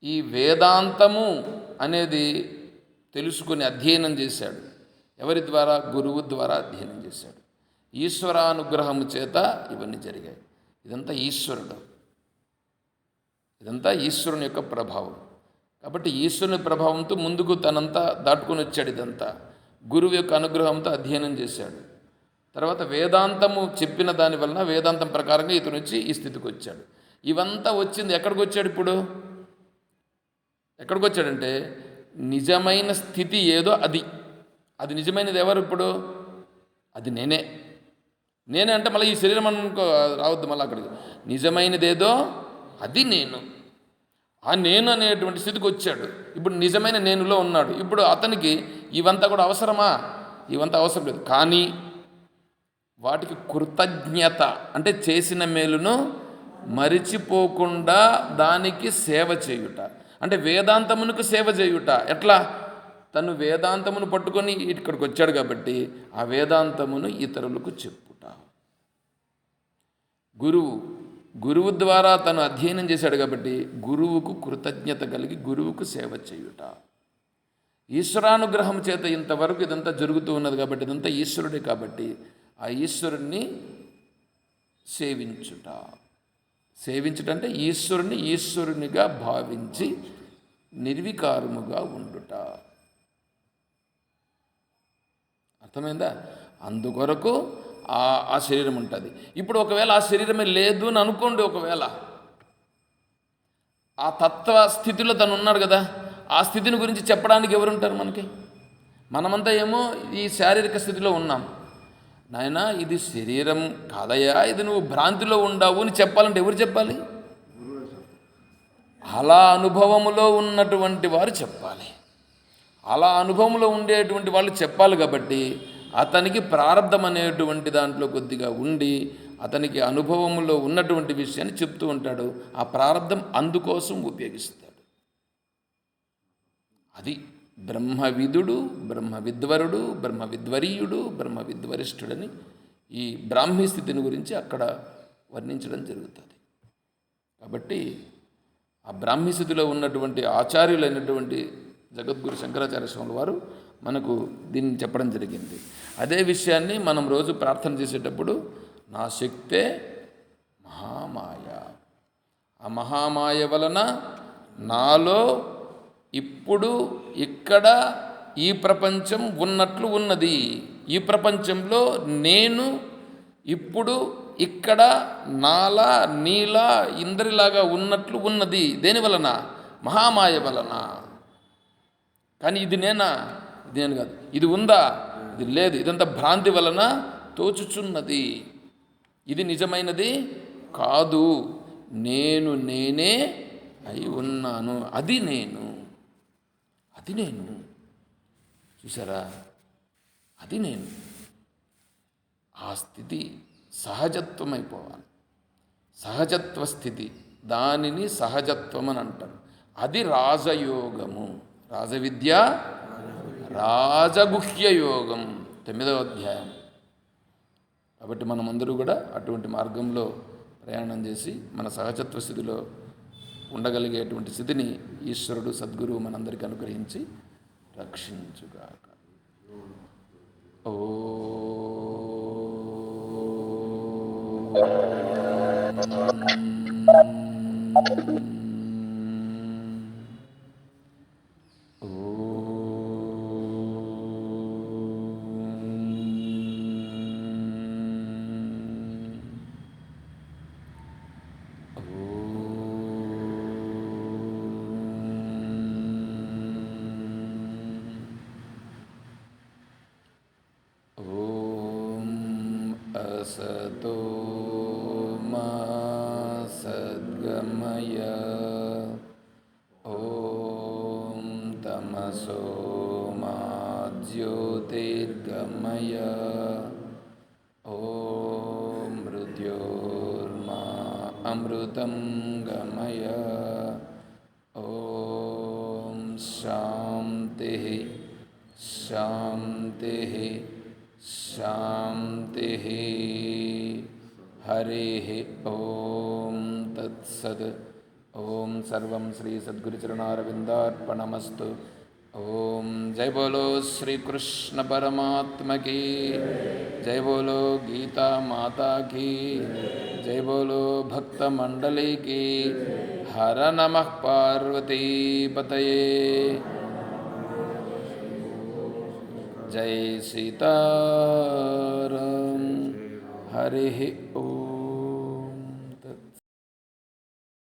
A: ఈ వేదాంతము అనేది తెలుసుకుని అధ్యయనం చేశాడు. ఎవరి ద్వారా? గురువు ద్వారా అధ్యయనం చేశాడు. ఈశ్వరానుగ్రహము చేత ఇవన్నీ జరిగాయి. ఇదంతా ఈశ్వరుడు, ఇదంతా ఈశ్వరుని యొక్క ప్రభావం. కాబట్టి ఈశ్వరుని ప్రభావంతో ముందుకు తనంతా దాటుకొని వచ్చాడు. ఇదంతా గురువు యొక్క అనుగ్రహంతో అధ్యయనం చేశాడు. తర్వాత వేదాంతము చెప్పిన దాని వలన వేదాంతం ప్రకారంగా ఇతను వచ్చి ఈ స్థితికి వచ్చాడు. ఇవంతా వచ్చింది ఎక్కడికి వచ్చాడు? ఇప్పుడు ఎక్కడికి వచ్చాడంటే నిజమైన స్థితి ఏదో అది నిజమైనది ఎవరు? ఇప్పుడు అది నేనే అంటే మళ్ళీ ఈ శరీరం అనుకో రావద్దు. మళ్ళీ అక్కడికి నిజమైనదేదో అది నేను. ఆ నేను అనేటువంటి స్థితికి వచ్చాడు. ఇప్పుడు నిజమైన నేనులో ఉన్నాడు. ఇప్పుడు అతనికి ఇవంతా కూడా అవసరమా? ఇవంతా అవసరం లేదు. కానీ వాటికి కృతజ్ఞత అంటే చేసిన మేలును మరిచిపోకుండా దానికి సేవ చేయుట, అంటే వేదాంతమునకు సేవ చేయుట. ఎట్లా? తను వేదాంతమును పట్టుకొని ఇక్కడికి వచ్చాడు కాబట్టి ఆ వేదాంతమును ఇతరులకు చెప్పుట. గురువు ద్వారా తను అధ్యయనం చేశాడు కాబట్టి గురువుకు కృతజ్ఞత కలిగి గురువుకు సేవ చేయుట. ఈశ్వరానుగ్రహం చేత ఇంతవరకు ఇదంతా జరుగుతూ ఉన్నది కాబట్టి ఇదంతా ఈశ్వరుడే కాబట్టి ఆ ఈశ్వరుణ్ణి సేవించుట. అంటే ఈశ్వరునిగా భావించి నిర్వికారముగా ఉండుట. అర్థమైందా? అందుకొరకు ఆ శరీరం ఉంటుంది. ఇప్పుడు ఒకవేళ ఆ శరీరమే లేదు అని అనుకోండి. ఒకవేళ ఆ తత్వ స్థితిలో తను ఉన్నాడు కదా, ఆ స్థితిని గురించి చెప్పడానికి ఎవరుంటారు మనకి? మనమంతా ఏమో ఈ శారీరక స్థితిలో ఉన్నాం. నాయనా ఇది శరీరం కాదయ్యా, ఇది నువ్వు భ్రాంతిలో ఉండావు అని చెప్పాలంటే ఎవరు చెప్పాలి? అలా అనుభవములో ఉన్నటువంటి వారు చెప్పాలి. అలా అనుభవంలో ఉండేటువంటి వాళ్ళు చెప్పాలి. కాబట్టి అతనికి ప్రారంధం అనేటువంటి దాంట్లో కొద్దిగా ఉండి అతనికి అనుభవంలో ఉన్నటువంటి విషయాన్ని చెప్తూ ఉంటాడు. ఆ ప్రారంధం అందుకోసం ఉపయోగిస్తాడు. అది బ్రహ్మవిదుడు, బ్రహ్మవిద్వరుడు, బ్రహ్మవిద్వరీయుడు, బ్రహ్మవిద్వరిష్ఠుడని ఈ బ్రాహ్మీ స్థితిని గురించి అక్కడ వర్ణించడం జరుగుతుంది. కాబట్టి ఆ బ్రాహ్మీ స్థితిలో ఉన్నటువంటి ఆచార్యులైనటువంటి జగద్గురు శంకరాచార్య స్వామి వారు మనకు దీన్ని చెప్పడం జరిగింది. అదే విషయాన్ని మనం రోజు ప్రార్థన చేసేటప్పుడు నా శక్తే మహామాయ, ఆ మహామాయ వలన నాలో ఇప్పుడు ఇక్కడ ఈ ప్రపంచం ఉన్నట్లు ఉన్నది. ఈ ప్రపంచంలో నేను ఇప్పుడు ఇక్కడ నాలా నీలా ఇందరిలాగా ఉన్నట్లు ఉన్నది. దేని వలన? మహామాయ వలన. కానీ ఇది నేనా? ఇది నేను కాదు. ఇది ఉందా? ఇది లేదు. ఇదంతా భ్రాంతి వలన తోచుచున్నది. ఇది నిజమైనది కాదు. నేనే అయి ఉన్నాను. అది నేను. చూసారా? అది నేను. ఆ స్థితి సహజత్వం అయిపోవాలి. సహజత్వ స్థితి దానిని సహజత్వం అని అంటారు. అది రాజయోగము. రాజవిద్య రాజగుహ్య యోగం 9వ అధ్యాయం. కాబట్టి మనమందరూ కూడా అటువంటి మార్గంలో ప్రయాణం చేసి మన సహజత్వ స్థితిలో ఉండగలిగేటువంటి స్థితిని ఈశ్వరుడు సద్గురువు మనందరికీ అనుగ్రహించి రక్షించుగాక. ఓ असतो मा सद्गमय ॐ तमसो मा ज्योतिर्गमय ॐ मृत्योर्मा अमृतं गमय ॐ शान्तिः शान्तिः शान्तिः. हरिः ॐ तत्सत्. ॐ सर्वं श्री सद्गुरुचरणारविन्दार्पणमस्तु. ॐ जय बोलो श्री कृष्ण परमात्मा की जय, बोलो गीता माता की जय, बोलो भक्त मंडली की. हर नमः पार्वती पतये. जय सीताराम. हरि ओम.